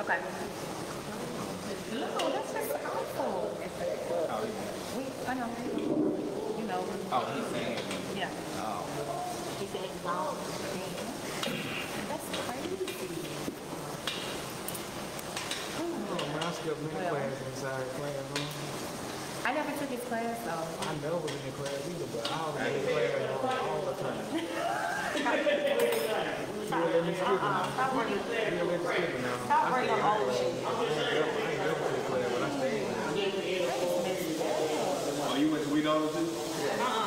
Okay. No, that's just awful. I know. You know. Oh, he's saying. Yeah. Oh. He said no. That's crazy. Oh, man, I skipped many classes inside class, huh? I never took his class though. I never was in the class either, but I was in the class all the time. Stop bringing all the shit. I ain't never to the class, but I stayed. Oh, you went to We Know too? It's not.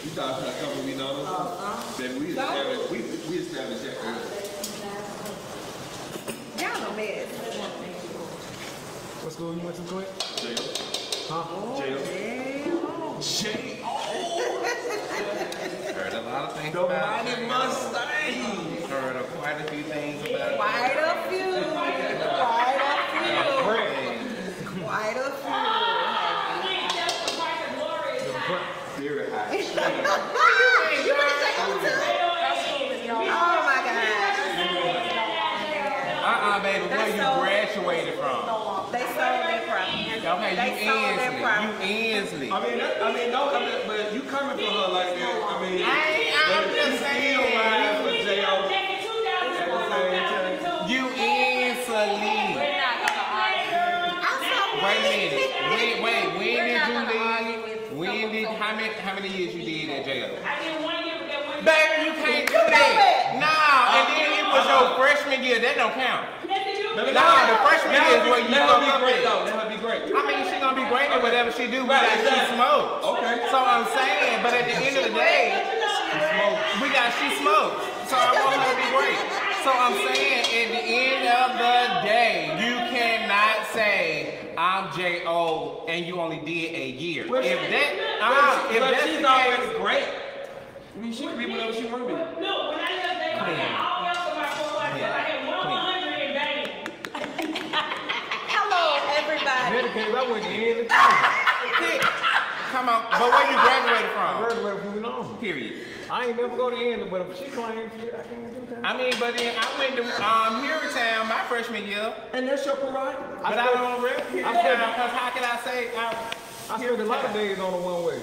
You thought I was going to come with We Know? Then we established that early. Y'all a mess. What school you went to, Clint? Jail. Huh? Jail. J.O. Heard a lot of things The about Mighty it. Mustang. Heard of quite a few things about it. Quite a few. Quite a few. Very high. You went to second one too? Oh my God. Baby, where you graduated from? They sold their property. Okay, you Ainsley. I mean, no, but you coming for her like that. I mean, I'm just saying. Still riding for J.O. You Ainsley. Wait a minute. When did you leave? How many years you did at J.O.? I did 1 year with that one. Baby, you can't do that. No, and then it was your freshman year. That don't count. No, the freshman year is where you Let fuck up her at. be great. I mean, she's gonna be great at whatever she do, but she smokes. Okay. So I'm saying, but at the end of the day, she smokes. So I want her to be great. So I'm saying, at the end of the day, you cannot say I'm J.O. and you only did a year. But if that's she's already great. I mean, she can be whatever she want to be. No, when I left that, I had all else of my whole life. I had 100 in vain. Hello, everybody. Medicaid, I went to the Come on, but where you graduated I from? graduated from Moving On. Period. I ain't never go to End, but if she claims I can't do that. I mean, but then I went to Harrytown my freshman year. And that's your prerogative. But I don't rep Harrytown because how can I say I spent a lot of days on the one way.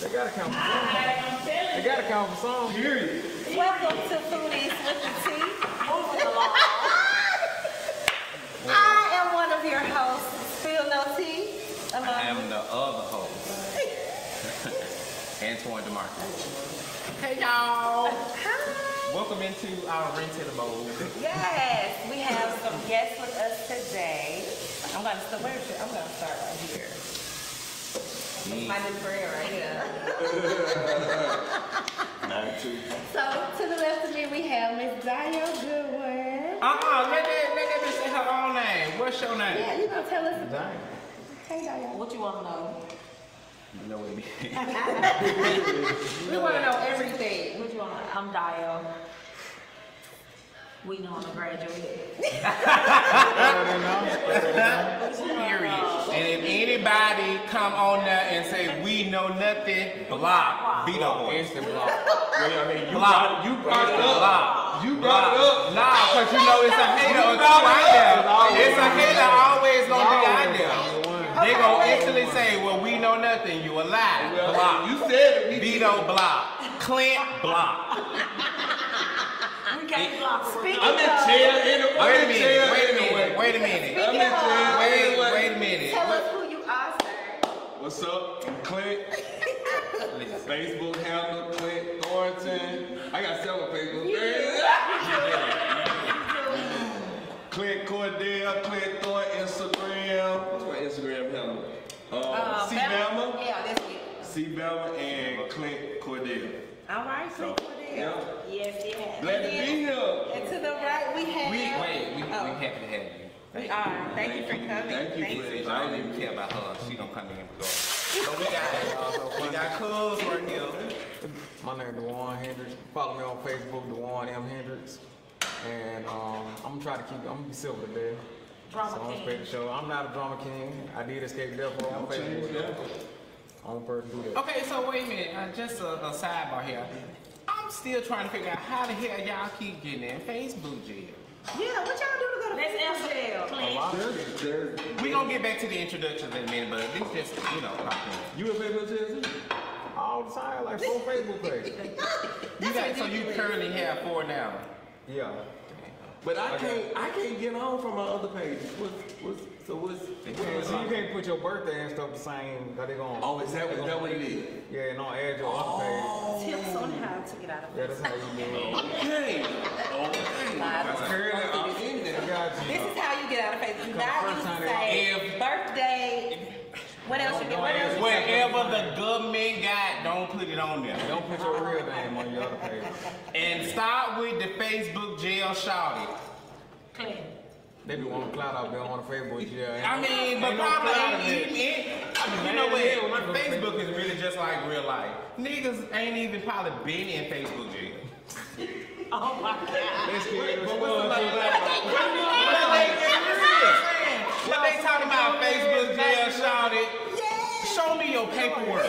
They gotta count for some. They gotta count for some. Period. Welcome to Foodies with the Tea. Moving along. I am one of your hosts, Spill No Tea. I am the other host. Antoine DeMarcus. Hey y'all! Hi. Welcome into our rented abode. Yes, we have some guests with us today. I'm gonna start right here. My new friend right here. So to the left of me we have Miss Dayo Goodwin. Let me say her own name. What's your name? Yeah, you gonna tell us. Dang. Hey Dayo. What you want to know? You know what I mean? We want to know everything. What you want to know? I'm Dayo. We know I'm a graduate. Period. And if anybody come on there and say we know nothing, block. Veto. Instant block. I mean, you Block. brought it up. Block. You brought it up. Nah, because you know it's a hater or two out there. It's a hater always gonna be out there. They gonna instantly say, well, we know nothing, you a lie. Block. You said it. Veto block. Clint block. We can't block. I'm in jail anyway. Wait a minute. I'm in Wait a minute. Tell us who you are, sir. What's up? Clint. Facebook handle, Clint Thornton. I got several Facebook. Clint Cordell, Clint Thornton, Instagram. What's my Instagram handle? C-Bama. Yeah, that's it. C-Bama and Clint Cordell. All right, so Yeah. yes. Glad to be here. And to the right we have. We happy to have you. We are. Thank you for coming. Thank you for I don't even care about her. She don't come in the door. So we got cuz right here. My name is Dejuan Hendrix. Follow me on Facebook, Dejuan M. Hendrix. And I'm gonna try to I'm gonna be silver today. Drama So I'm king. expect the show. I'm not a drama king. I did escape death row on Facebook. Only person do that. Okay, so wait a minute. Just a sidebar here. I'm still trying to figure out how the hell y'all keep getting in Facebook jail. Yeah, what y'all do to go to Let's answer jail? Clint. We gonna get back to the introductions in a minute, but this just, pop You in Facebook jail too? All the time, like 4 Facebook pages. in. So you currently have 4 now. Yeah. But I can't get on from my other pages. What's Yeah, so you can't put your birthday and stuff the same. Cause they gonna. Oh, is that what it is? Yeah, and don't add your other page. Tips on how to get out of Yeah, that's how you do it. Okay. I'm in there. I got you. This is how you get out of Facebook. You not first use time say if- birthday. What else you get? What else you Whatever the government got, don't put it on there. Don't put your real name on your other page. And start with the Facebook jail shouty. Clint. They be wanting clout out there on the Facebook jail. I mean, but probably you know what? Facebook is really just like real life. Niggas ain't even probably been in Facebook jail. Oh my God. What they talking about Facebook jail, shouted? Show me your paperwork.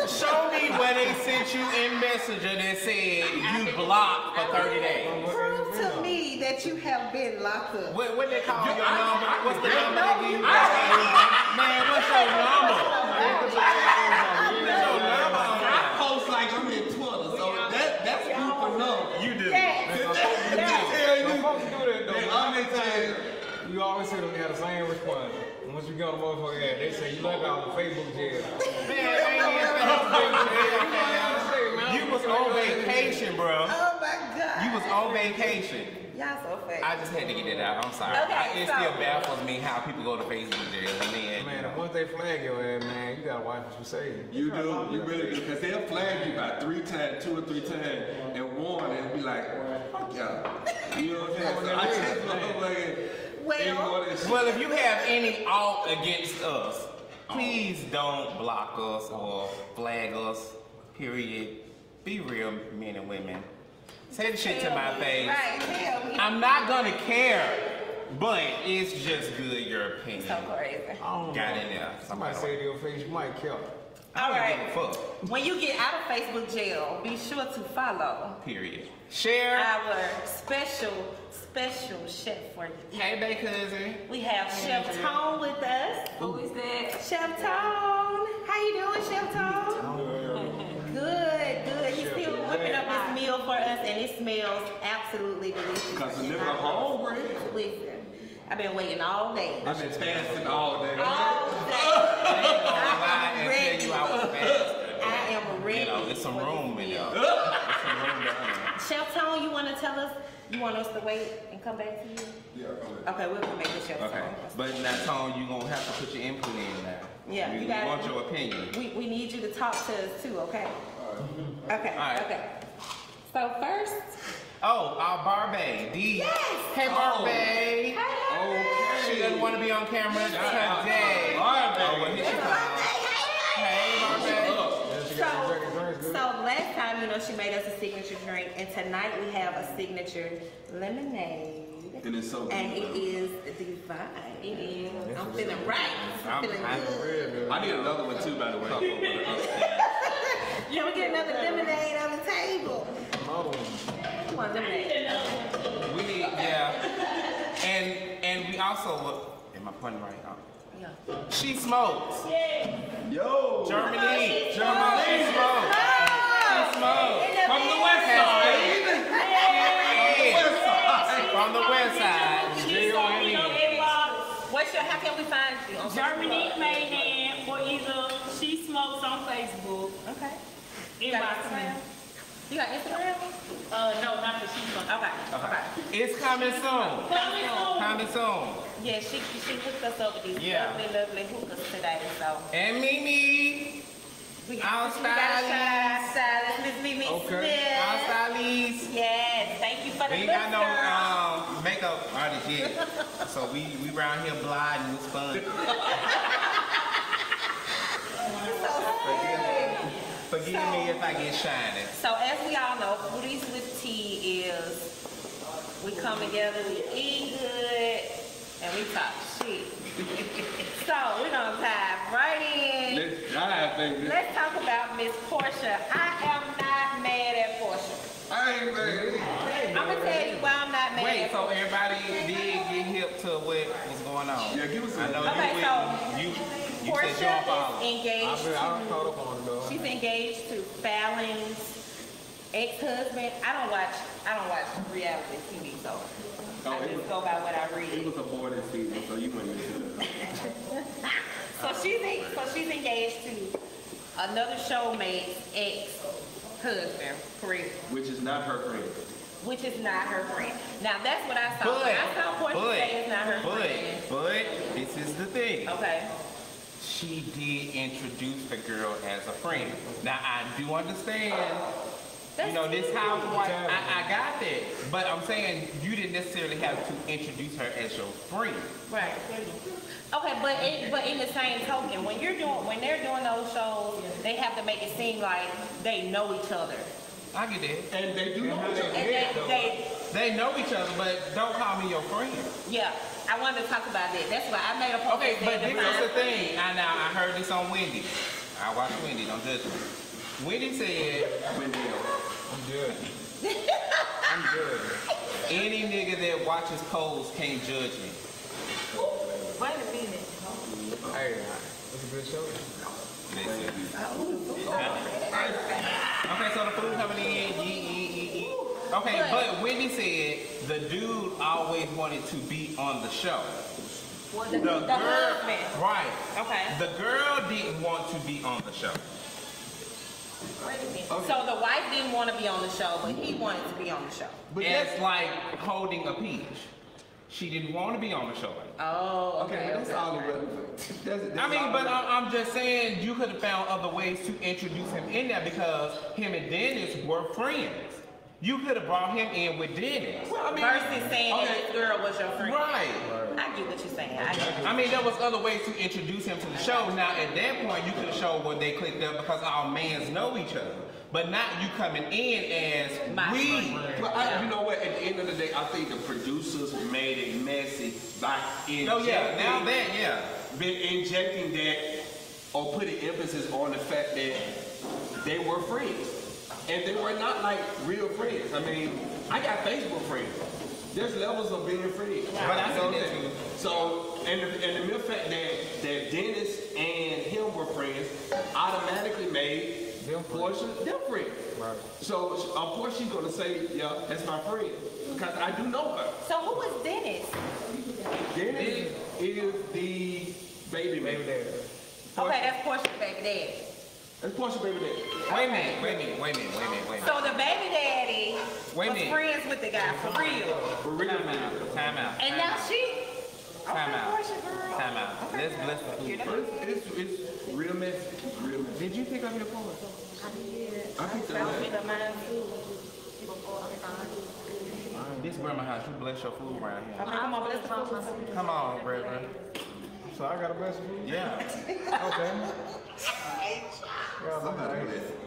Show me where they sent you in Messenger that said you blocked for 30 days. Prove to me that you have been locked up. What they call your number? What's the number they give you? Man, what's your number? I post like I'm in Twitter, so that's proof enough. You do. You always say them they have the same response. And once you get on the motherfucker ad, they say you like out the Facebook jail. You was on vacation, bro. Oh my God. You was on vacation. Y'all so fake. I just had to get it out. I'm sorry. Okay, It still baffles me how people go to Facebook jail and then. Man, once they flag your ass, man, you gotta watch what you say. You do, you really do, because they'll flag you about 2 or 3 times and warn and be like, fuck y'all. You know what I'm saying? So I just Well, if you have any ought against us, please don't block us or flag us. Period. Be real, men and women. Say the shit to my face. Right, tell me. I'm not gonna care, but it's just good your opinion. So crazy. Got in there. Somebody say to your face, you might kill. All right. Give a fuck. When you get out of Facebook jail, be sure to follow Period. Share. our special chef for you. Hey, bae cousin. We have Chef Tone with us. Who is that? Chef Tone. How you doing, Chef Tone? Good. He's still whipping up this meal for us, and it smells absolutely delicious. Because the nigga hungry. Listen, I've been waiting all day. I've been fasting all day. All day. I tell you I was fast. I am ready. You know, there's some room in there. There's some room down there. Chef Tone, you want to tell us? You want us to wait and come back to you? Yeah, Okay, we'll come back to Chef Okay, Tone. but now, Tone, you gonna have to put your input in now. Yeah, we you got want it. your opinion. We need you to talk to us too, okay? Okay, All right. okay. So first, Oh, our Barbie, D. Yes. Hey, Barbie. She doesn't want to be on camera today. Barbie. Oh, well, here she comes. Hey, Barbie. so last time, she made us a signature drink, and tonight we have a signature lemonade. And it's so good. And it is divine. It is. I'm feeling right. I'm feeling good. I need another one too, by the way. Can we get another lemonade on the table? You want lemonade? We need, yeah. And we also, am I pointing right now? Yeah. She smokes. Yo. Germany. She smokes. She smokes. From the west side. From the west side. How can we find you? Germany Mayhem or either She Smokes on Facebook. Okay. Inbox me. You got Instagram? No, not for She Smokes. Okay. It's coming soon. Coming soon. Yeah, she hooked us up with these Yeah. lovely hookahs today. So And Mimi. we Our got a stylist, Miss Mimi Okay. Smith. Our stylist. Yes, thank you for the We ain't got no makeup artist yet. So we round here blind and it's fun. Forgive me if I get shiny. So as we all know, Foodies with Tea is we come together, we eat good, and we talk shit. So we're gonna dive right in. Let's dive, baby. Let's talk about Miss Portia. I am not mad at Portia. I ain't mad. I'm gonna tell you why I'm not mad Wait, at so Portia. everybody did get hip to what was going on? Yeah, give us I know Okay, you Portia said you don't follow. is engaged I'm caught up on it though. She's engaged to Fallon's ex-husband. I don't watch reality TV, so I just go by what I It read. was a boarding season, so you went into it. So she's engaged to another showmate's ex-husband, correct? Which is not her friend. Which is not her friend. Now that's what I saw. When I saw Portia say it's not her friend. But this is the thing. Okay. She did introduce the girl as a friend. Now I do understand. You know, this housewife, I got that. But I'm saying you didn't necessarily have to introduce her as your friend. Right. Okay, but in the same token, when they're doing those shows, they have to make it seem like they know each other. I get that. And they do know each other. And They know each other, but don't call me your friend. yeah, I wanted to talk about that. That's why I made a post. Okay, but that this is the thing. I heard this on Wendy. I watch Wendy, don't judge me. Wendy said, I'm good. I'm good. any nigga that watches polls can't judge me. Wait a minute. Hey, it's a good show. Okay, so the food coming in. Okay, but Wendy said the dude always wanted to be on the show. The husband. Right. Okay. The girl didn't want to be on the show. Wait a minute. So the wife didn't want to be on the show, but he wanted to be on the show. But it's like holding a peach. She didn't want to be on the show. Oh, Okay, but that's all irrelevant. That's I mean, all but irrelevant. I'm just saying you could have found other ways to introduce him in there because him and Dennis were friends. You could have brought him in with Dennis. Well, I mean, versus saying that this girl was your friend. Right. I get what you're saying. I get it. I mean, there was other ways to introduce him to the show. Now, at that point, you could have showed where they clicked up because our mans know each other. But not you coming in as My we. friend. But you know what? At the end of the day, I think the producers made it messy by injecting, Oh yeah, now that, yeah. been injecting that or putting emphasis on the fact that they were friends. And they were not like real friends. I mean, I got Facebook friends. There's levels of being friends. But I You know see that what I'm saying? too. So, and the mere fact that Dennis and him were friends automatically made Them Portia their friend. Right. So, of course, she's gonna say, yeah, that's my friend. Because I do know her. So who was Dennis? Dennis is the baby man. Baby dad. Okay, that's Portia's baby daddy. That's Portia baby daddy. Wait a minute. So the baby daddy Wait a was minute. friends with the guy for real. For real. Time out. And now she. Time out. Portia, girl. Time out. Let's bless the food first. It's real messy. It's real messy. Did you pick up your phone? I picked I up pick up mine too. This grandma house, you bless your food around here. Okay, come on, let's go. Come on, Reverend. So I got a blessing for you? Yeah. Okay. God, somebody thank with you. it.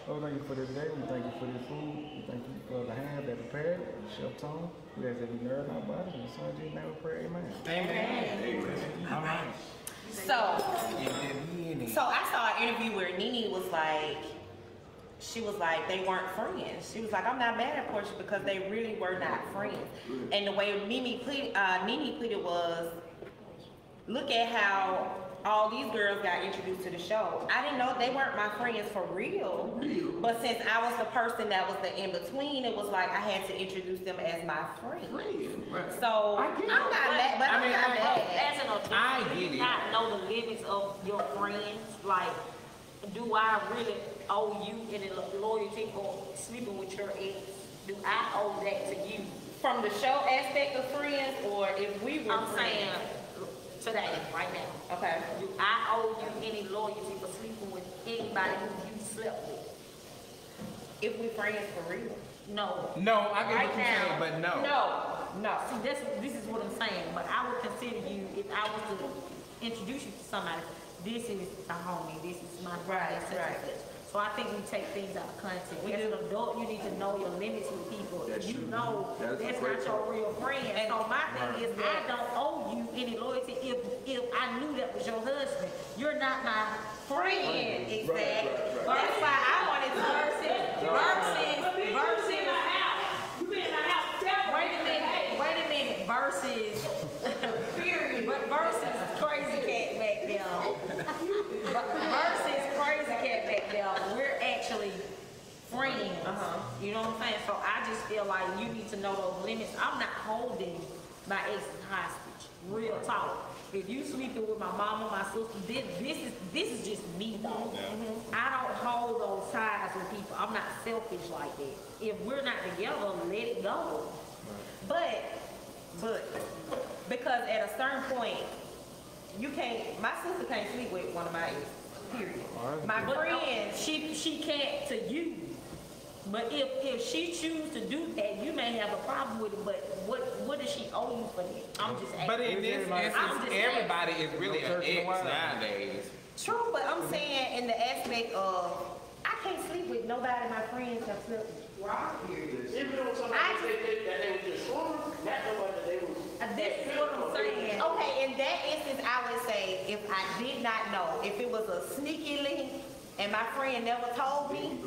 Lord, thank you for this day. We thank you for this food. We thank you for the hand that prepared it, Chef Tone. We ask that you nourish our bodies. In the Son of Jesus' name we pray, amen. Amen. All right. So I saw an interview where Nene was like, she was like, they weren't friends. She was like, I'm not mad at Portia because they really were not friends. And the way Nene put it was, look at how all these girls got introduced to the show. I didn't know they weren't my friends for real. But since I was the person that was the in-between, it was like I had to introduce them as my friend. So I'm not mad, but I'm not mad. As an adult, I do get you it. not know the limits of your friends? Like, do I really owe you any loyalty for sleeping with your ex? Do I owe that to you? From the show aspect of friends, or if we were I'm friends. saying today, right now. Okay. Do I owe you any loyalty for sleeping with anybody who you slept with? If we friends for real. No. No, I get Right what you're now. saying, but no. No. See, this is what I'm saying. But I would consider you, if I was to introduce you to somebody, this is the homie, this is my brother, such and such. So So I think we take things out of context. As an adult, you need to know your limits with people. That's You true. know That's that's great not your real friend. And So my thing is, I don't owe you any loyalty if I knew that was your husband. You're not my friend. Exactly. Right. That's why I wanted to Versus. Wait a minute. Versus. Period. But versus crazy cat back there. Versus crazy cat back there. We're actually friends. You know what I'm saying? So I just feel like you need to know those limits. I'm not holding my ex hostage. Real talk. If you sleeping with my mama, my sister, this is just me though. I don't hold those ties with people. I'm not selfish like that. If we're not together, let it go. But because at a certain point, you can't. My sister can't sleep with one of my exes. Period. My friend, she can't to you. But if she chooses to do that, you may have a problem with it. But what does she owe you for that? I'm just asking. But in this instance, everybody is really an ex nowadays. True, but I'm saying in the aspect of I can't sleep with nobody my friends have slept with. Even though somebody say that they were just wrong, not nobody that they were. This is what I'm saying. Okay, in that instance, I would say if I did not know, if it was a sneaky link and my friend never told me,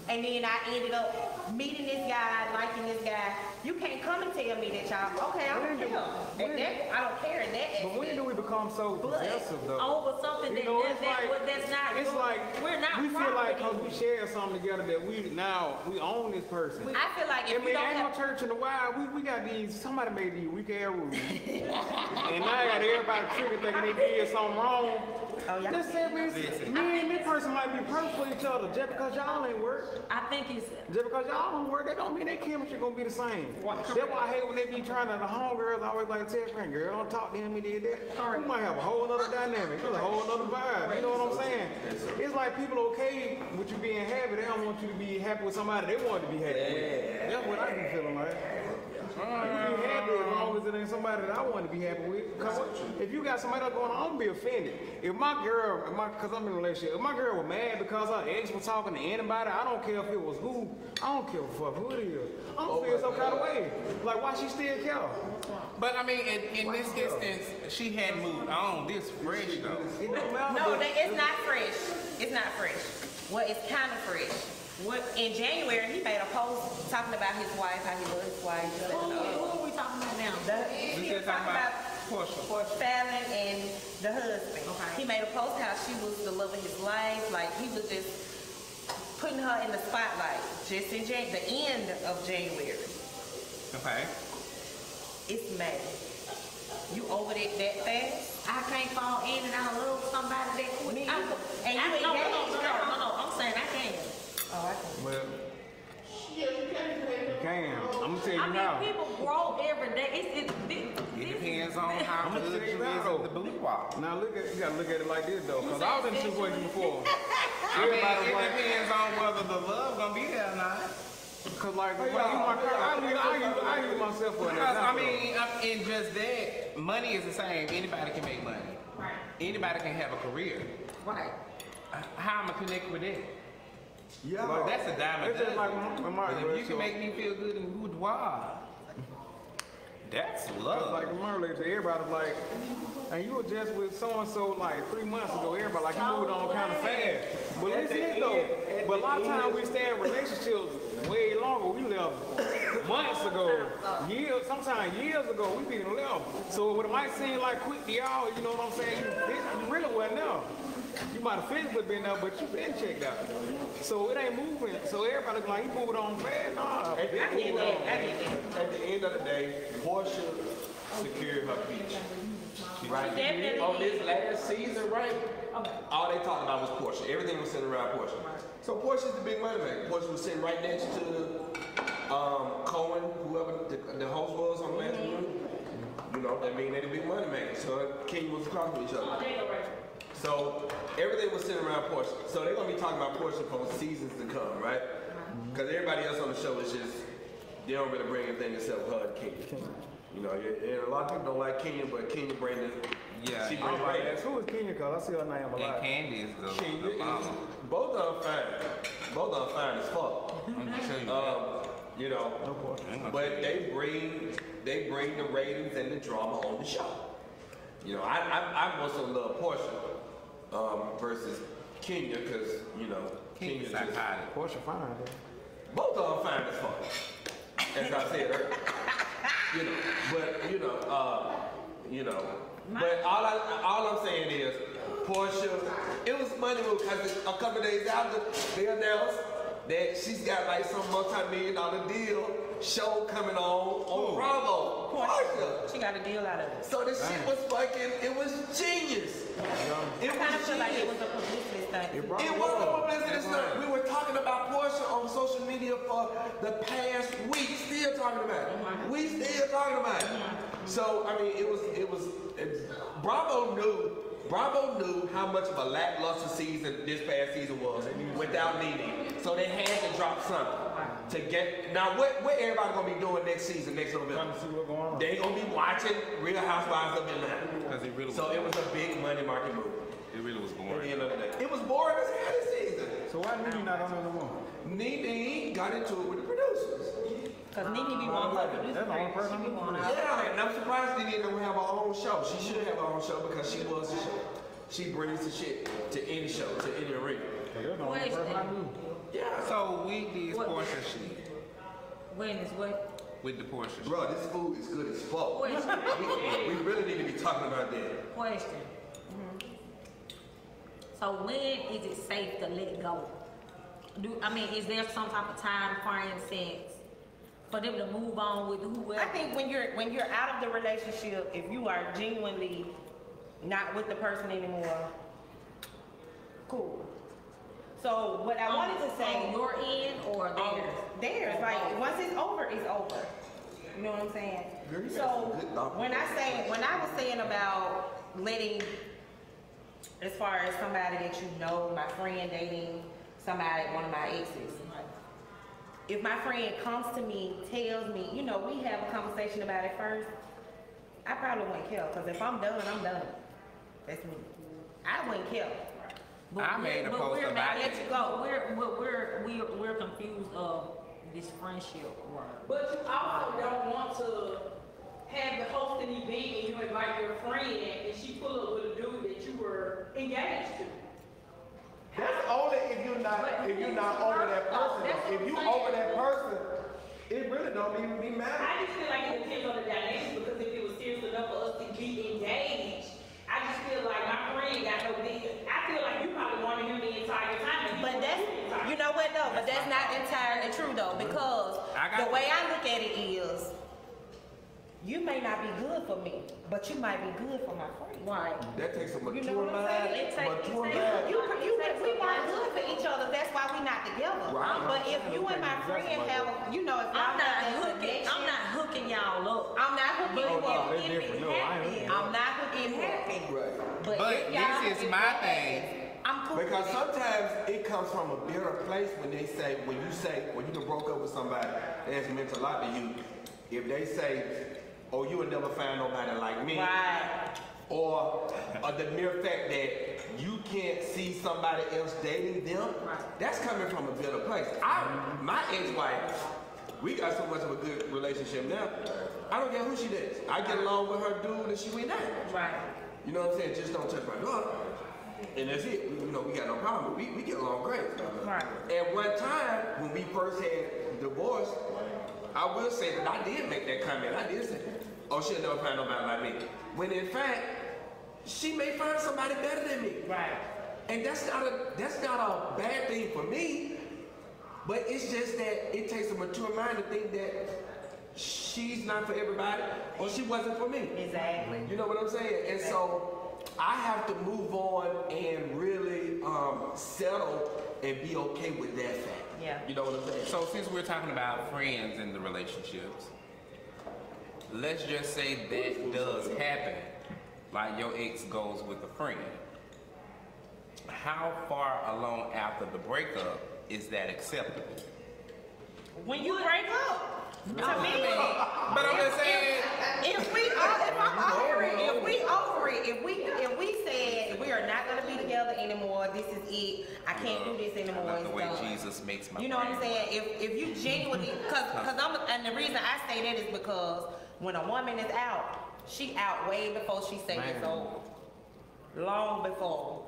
and then I ended up meeting this guy, liking this guy, you can't come and tell me that y'all, okay, I don't care. I don't care in that But when aspect. do we become so possessive though? Over something You know, it's like that's not it's your- like we're not we feel like property. because we share something together that we own this person. I feel like I if you mean, don't ain't no have, church in the wild. We got these. Somebody made these weak ass rules, and now I got everybody triggered thinking they did something wrong. Just say me and this person might be perfect for each other. Just because y'all ain't work, I think it's just because y'all don't work, that don't mean that chemistry gonna be the same. That's why I hate when they be trying to. The homegirls always like tell friend, girl, don't talk to him. He did that. We might have a whole other dynamic, a whole other vibe. You know what I'm saying? It's like people okay with you being happy. They don't want you to be happy with somebody they want to be happy with. That's what I be feeling like. You be happy as long as it ain't somebody that I want to be happy with. Cause if you got somebody else going on, I'm gonna be offended. If my girl, cause I'm in a relationship, if my girl was mad because her ex was talking to anybody, I don't care if it was who. I don't give a fuck who it is. I'm gonna feel some kind of way. Like why she still care? But I mean, in this instance, she had moved on. This fresh though. It don't matter. no, it's not fresh. It's not fresh. Well, it's kind of fresh. In January, he made a post talking about his wife, how he loves his wife. who are we talking about now? We just talking about Portia. Fallon and the husband. He made a post how she was the love of his life. Like he was just putting her in the spotlight. Just in the end of January. Okay. It's May. You over it that fast? I can't fall in and out of love with somebody that quick. And you No, engaged, girl. I'm saying I can't. Oh, I can. Well, Yeah, you can't do it. you can. I'm gonna tell you I now. mean, people grow every day. It depends on how I'ma good tell you you is now, at the blue wall. Now you gotta look at it like this though, cause I was in a situation before. I mean, Everybody was it like, depends on whether the love gonna be there or not. cause like, when you my car, I use myself for an Because I example. mean, in just that, money is the same. Anybody can make money. Right. Anybody can have a career. Right. How am I connected with that? Yeah, Well, that's a diamond. It's just like But if you can make me feel good in the boudoir, that's love. like my relationship, everybody's like, and you were just with so and so like 3 months ago. Everybody like you moved on kind of fast. But listen it though. But a lot of times we stay in relationships way longer. We left months ago, years, sometimes years ago. We been left. So what it might seem like quick to y'all, you know what I'm saying? You really wasn't there. You might have physically been there, but you been checked out. So it ain't moving. So everybody like, you moving on fast. Nah, At the end of the day, Portia secured her peach. Right? Definitely. On this last season, right? All they talked about was Portia. Everything was centered around Portia. So Portia's the big money maker. Portia was sitting right next to Cohen, whoever the host was on last week. You know, that mean they're the big money maker. So King was across from each other. So everything was centered around Portia. So they're gonna be talking about Portia for seasons to come, right? Because everybody else on the show is just, they don't really bring anything except her and Kenya. You know, and a lot of people don't like Kenya, but Kenya bring Yeah, She yeah. brings ratings. Who is Kenya? Cause I see her name a And lot. Candy is the Kenya is, mama. both of them fine. Both of them fine as fuck. I'm gonna tell you that. You know, No question. I ain't gonna but they bring the ratings and the drama on the show. You know, I also love Portia versus Kenya because you know Kenya's Kenya just, psychotic. Portia fine, though. both of them fine as fuck. As I said earlier. You know, but you know, but all I'm saying is Portia. It was funny because a couple days after they announced that she's got like some multi-million-dollar deal show coming on Bravo. Portia. She got a deal out of it. So the shit was fucking. It was genius. It I kind of was feel like it genius. was a publicity stunt. It It wasn't a publicity stunt. We were talking about Portia on social media for the past week. Still talking about it. We still talking about it. So I mean, Bravo knew how much of a lackluster season this past season was without Nene. So they had to drop something to get. Now what everybody gonna be doing next season, next November? Trying to see what's going on. They gonna be watching Real Housewives of Atlanta. Because it really So it was a big money market move. It really was At the boring. end of the day, it was boring as hell this season. So why Nene not on there no more? Nene got into it with the producers. Because Nene be wanting her to do That's the only person She be I'm wanting her. Yeah, and I'm surprised Nene don't have her own show. She should have her own show because she was the show. She brings the shit to any show, to any arena. That's the only person I knew. Yeah. So we did What? Portia shit When is what? with the Portia shit. Bro, this food is good as fuck. Question. We really need to be talking about that. Question. So when is it safe to let go? Is there some type of time frame sense for them to move on with whoever? I think when you're out of the relationship, if you are genuinely not with the person anymore, cool. So what I wanted to say, on your end or theirs? theirs, like once it's over, it's over. You know what I'm saying? Girl, you got So some good thought. when I was saying about letting, as far as somebody that you know, my friend dating somebody, one of my exes. If my friend comes to me, tells me, you know, we have a conversation about it first, I probably wouldn't care. Because if I'm done, I'm done. That's me. I wouldn't care. I made a post we're about not it. let you go. We're confused of this friendship word. But you also don't want to have the host an event and you invite your friend and she pull up with a dude that you were engaged to. That's only if you're not over that person. If you over that person, it really don't even be matter. I just feel like it depends on the dynamics because if it was serious enough for us to be engaged, I just feel like my friend got no business. I feel like you probably wanted him the entire time. And But that's, you know what though, but that's not entirely true though, because the way I look at it is, you may not be good for me, but you might be good for my friend. Right. That takes a You mature know what I'm mind. saying? Mature mind. We weren't good for each other. That's why we not together. Right. But if you and my friend have, you know, if y'all I'm not have that hooking. connection, I'm not hooking y'all up. I'm not hooking you no, up. that's different. No, I ain't. I'm not hooking you up. Right. But if y'all- this is if my that thing. happens, I'm cool. Because sometimes it comes from a bitter place when you done broke up with somebody that's meant a lot to you. If they say, "Oh, you will never find nobody like me," Right. or the mere fact that you can't see somebody else dating them, that's coming from a bitter place. My ex-wife, we got so much of a good relationship now. I don't care who she dates. I get along with her dude and she we not. Right. You know what I'm saying? Just don't touch my daughter. And that's it. We got no problem. We get along great. Right. At one time, when we first had divorced, I will say that I did make that comment. I did say, "Oh, she'll never find nobody like me." When in fact, she may find somebody better than me. Right. And that's not a bad thing for me. But it's just that it takes a mature mind to think that she's not for everybody or she wasn't for me. Exactly. You know what I'm saying? And so I have to move on and really settle and be okay with that fact. Yeah. You know what I'm saying? So since we're talking about friends in the relationships, let's just say that does happen. Like your ex goes with a friend. How far along after the breakup is that acceptable? When you break up. To me, But I'm just saying. if we said we are not gonna be together anymore, this is it. I can't do this anymore. Not the it's way done. Jesus makes my You know what I'm saying? If you genuinely, and the reason I say that is because when a woman is out, she out way before she say it's over. Long before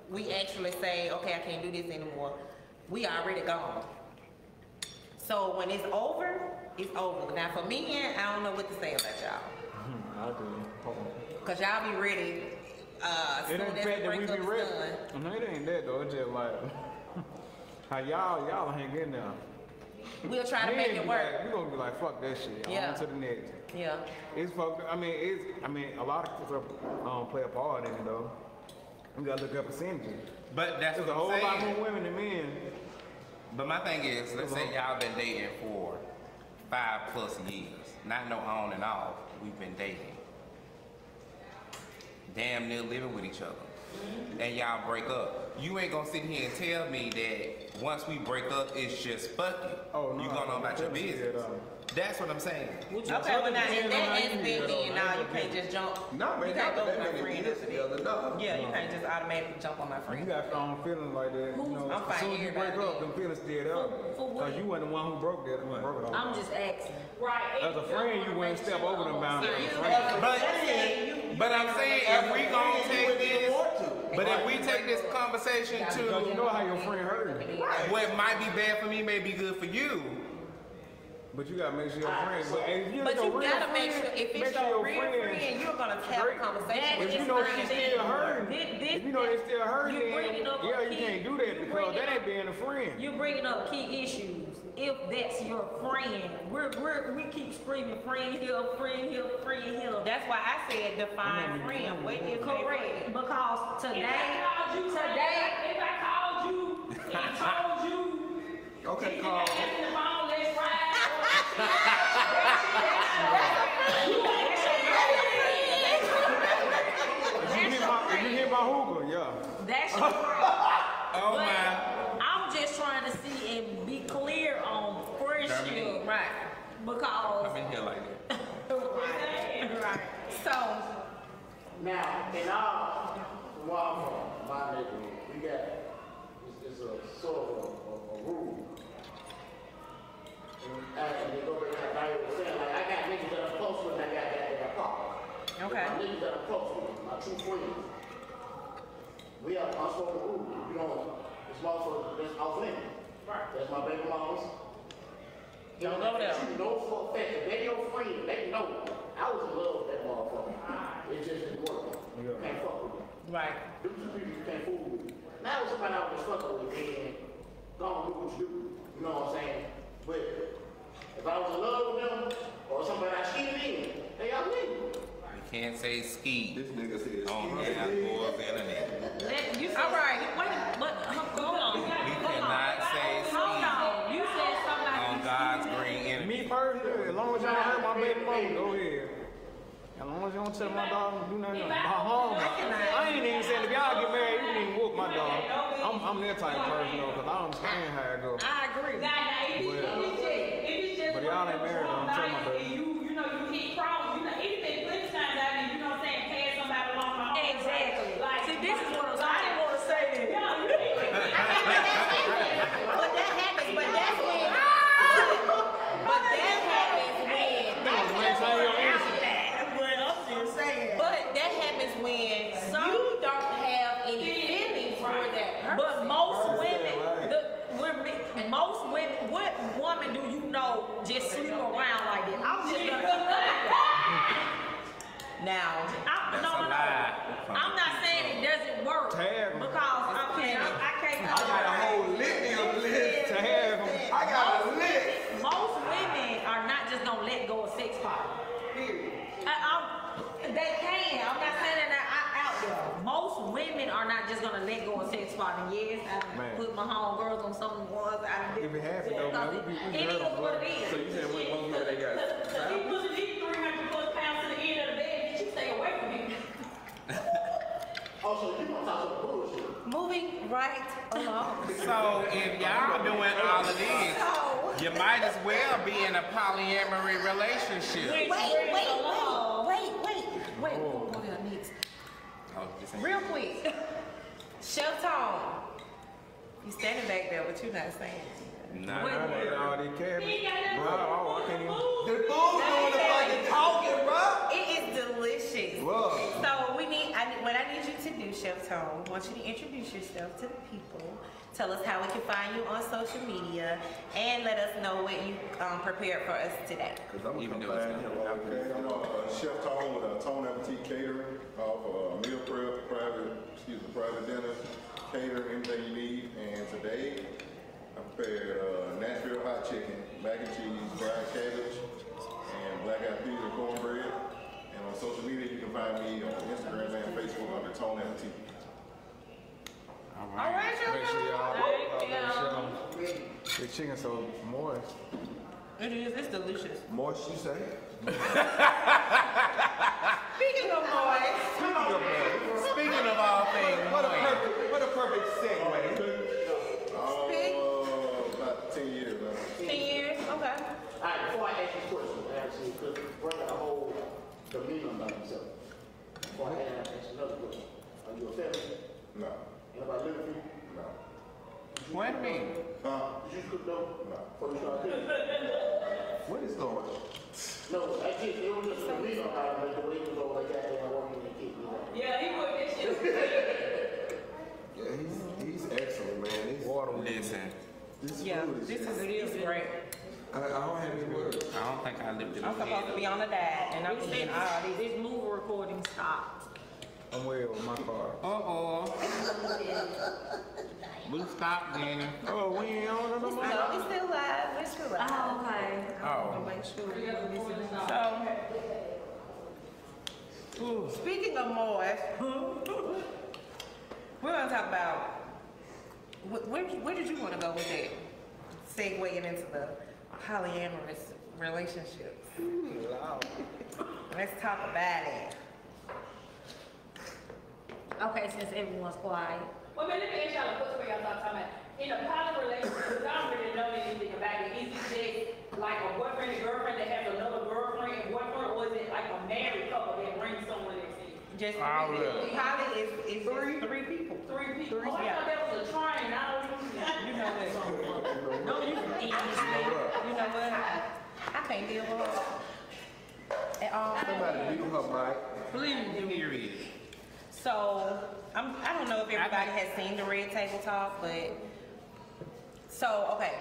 we actually say, okay, I can't do this anymore. We already gone. So when it's over, it's over. Now for me, I don't know what to say about y'all. I do. Cause y'all be ready. It ain't the fact that we be ready. No, it ain't that though. It's just like how y'all hang in there. We'll try to make it work. We gonna be like, fuck that shit. Yeah. On to the next. Yeah. It's fucked. I mean, a lot of stuff play a part in it though. We gotta look up percentages. But that's There's what a I'm whole lot saying. more women than men. But my thing is, let's say y'all been dating for 5+ years. Not no on and off. We've been dating. Damn near living with each other. And y'all break up. You ain't gonna sit here and tell me that once we break up, it's just fuck you. Oh, no, you going on about your business. That's what I'm saying. Okay, well now in that aspect, then now you can't just jump. No, man, you can't go with my that friend. minute together, no. Yeah, you can't just automatically jump on my You friend. got strong feelings like that. You know, I'm as soon as you break fighting up, them feelings still there. For what? Cause you wasn't the one who broke that. Who broke it off. I'm just asking. Right. As a friend, you wouldn't step over them boundaries. If you- But I'm saying if we gonna take this, but if we take this conversation Because you to know how your friend hurt you. what might be bad for me may be good for you. But you gotta make sure your friend. But if you But your you real gotta make friend, sure if make it's sure your real friend, you're gonna have a conversation with If you your know friend. she's still hurting, This- if you know they still hurting, you bringing up yeah, a you key. can't do that You because bringing that ain't up- being a friend. You're bringing up key issues. If that's your friend, we keep screaming friend here, friend here, friend here. That's why I said define friend. What is Correct. Because If I today, called you, if I called you and told you, Okay, you Carl. got in the phone, let's ride. If you hit my hookah, yeah. that's your friend. Oh But my. I'm just trying to see and be clear on friendship, right? because I'm in here like that. Right. So Now, in our Walmart, my neighborhood, we got it's a sort of a rule. And they go back to Dayo was saying, like, I got niggas that are close with and I got that are pop. Okay. My niggas that are close with, my true friends. We have unspoken rules. You know, it's also that's off limits. Right. That's my baby mamas. Don't go there. You know for a fact, if they your friend, they know. I was in love with that motherfucker. It just didn't work. You can't fuck with them. right. Them two people you can't fool with. Now if somebody I was just fucking with, then go on, do what you do. You know what I'm saying? But if I was in love with them, or somebody I cheated in, they got me. You can't say ski This nigga said on ski. the boys internet. you said, All right. hold on. You cannot say Hold ski on. You said something on like God's green internet. Me personally, as long as y'all don't hurt my baby mama, go ahead. As long as you don't tell my dog to do nothing, my home. I ain't even saying if y'all get married, you can even whoop my dog. I'm that type of person though, because I understand how it goes. I agree. If it's just But y'all ain't married, don't tell my baby. you know, you hit cross, you know, anything plenty times out there, you know what I'm saying, pass somebody along the home. Exactly. Like, See, this is what I didn't want to say that. But that happens. But that's when. But that happens when. Maintain your innocence. But that happens when you don't have any feelings for that person. But most women, most women, what woman do you know just sleep around like that? I'm just gonna Now, no. I'm not saying it doesn't work Tag 'em. because I can't. I got a whole litany of lists. To have them. I got a list. Most women are not just gonna let go of sex party. They can. I'm not saying that out there. Most women are not just gonna let go of sex party. Yes, I Man. put my homegirls on some ones. If it happen though, man, we It is what it is. So you saying when most men they got? You put these 300+ pounds to the end of the bed, you stay away from me. Also, you gonna talk some bullshit. moving right along. So if y'all doing all of this, You might as well be in a polyamory relationship. Wait. Hold on, next. Oh, this ain't- Real quick. Chef Tone. You standing back there, but you're not saying. Nah. I ate all these cabbage. He ain't got nothing Bro, I can't even. The food doing the fucking talking, bro. It is delicious. Whoa. So what I need you to do, Chef Tone, I want you to introduce yourself to the people. Tell us how we can find you on social media, and let us know what you prepared for us today. Even though it's not. Okay, I'm Chef Tone with Tone Appetite Catering, off meal prep, private dinner, cater, anything you need. And today, I prepared Nashville hot chicken, mac and cheese, fried cabbage, and black eyed peas and cornbread. And on social media, you can find me on Instagram and Facebook under Tone Appetite. All right, Make sure y'all Thank you. the chicken so moist. It is. It's delicious. Moist, you say? Speaking of moist, Speaking of all things, What a perfect segue. About 10 years now. 10 years. Okay. All right, before I ask you a question, actually, because bring a whole demeanor about himself. Before I ask another question, are you a family? No. Anybody live with you? No. what do you mean? Did you cook though? No. Before you started cooking? What is going on? No, I just, it was just a demeanor about him, the way he was over there, goddamn, working in the kitchen, you know? Yeah, he worked that shit. Yeah, he's excellent, man. Listen, This Yeah, food this just- is great. I don't have any words. I don't think I lifted I'm it supposed to be on the diet, and I'm eating all these. This move recording stopped. I'm way with my car. We stopped then. Oh, we ain't on it no more? No, it's still live. We're still live. Oh, okay. Oh. Make sure we're missing out. So, speaking of moist, we're gonna talk about where did you want to go with that? Segueing into the polyamorous relationships. Let's talk about it. Okay, since everyone's quiet. Well, man, let me ask y'all a question for y'all talking about. In a poly relationship, I don't really know anything about it. Is it just like a boyfriend and girlfriend that has another girlfriend and boyfriend, or is it like a married couple that brings someone else in? Just All of it. poly is three people. Three people. Three, Oh, I yeah. thought that was a train. I don't know. You know what? No, you can eat this. You know what? I can't deal with her at all. Somebody mute her mic. Please do. Period. So, I don't know if everybody has seen the Red Table Talk, but okay.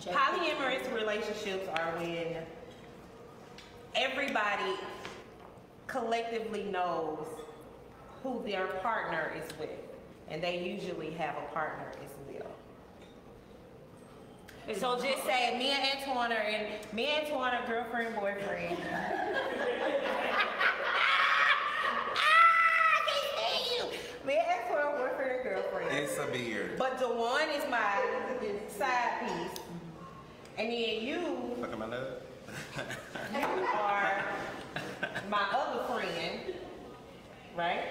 Polyamorous relationships are when everybody collectively knows who their partner is with, and they usually have a partner as well. So just say me and Antoine are girlfriend, boyfriend. Me and Antoine, boyfriend and girlfriend. It's a beard. But Dejuan is my side piece. And then you Look at my nose. are my other friend, right?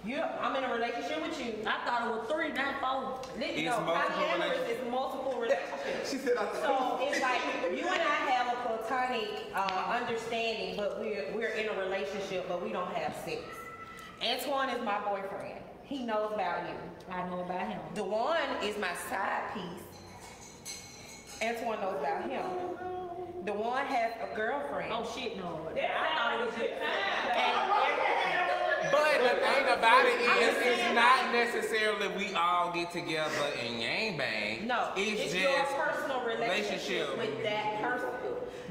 I'm in a relationship with you. I thought it was 3, not 4. It's No, multiple polyamorous relationships. is multiple relationships. She said I So it's like you and I have a platonic understanding, but we're in a relationship, but we don't have sex. Antoine is my boyfriend. He knows about you. I know about him. Dejuan is my side piece. Antoine knows about him. Dejuan has a girlfriend. Oh shit, no. I thought it was just But the thing about it is, it's not necessarily we all get together and gang bang. No, it's your just personal relationship with that person.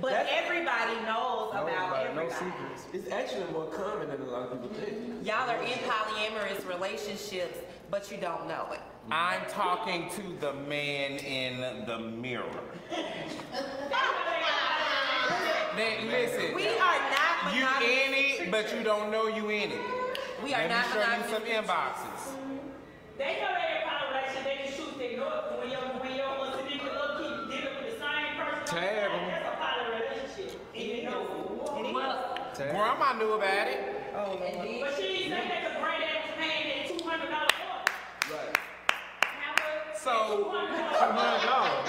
But everybody knows about everybody. secrets. It's actually more common than a lot of people think. Y'all are in polyamorous relationships, but you don't know it. I'm talking to the man in the mirror. Then listen, We are not you monogamous. in it, but you don't know you in it. We are Let me not show you monogamous. some inboxes. They know they in poly relationship. They can shoot their north when your significant other keep dealing with the same person. Tag 'em. That's a poly relationship. And you know. Grandma knew about it. Oh, Lord. But she ain't saying that the granddad was paying that $200 for. Right. So, $200.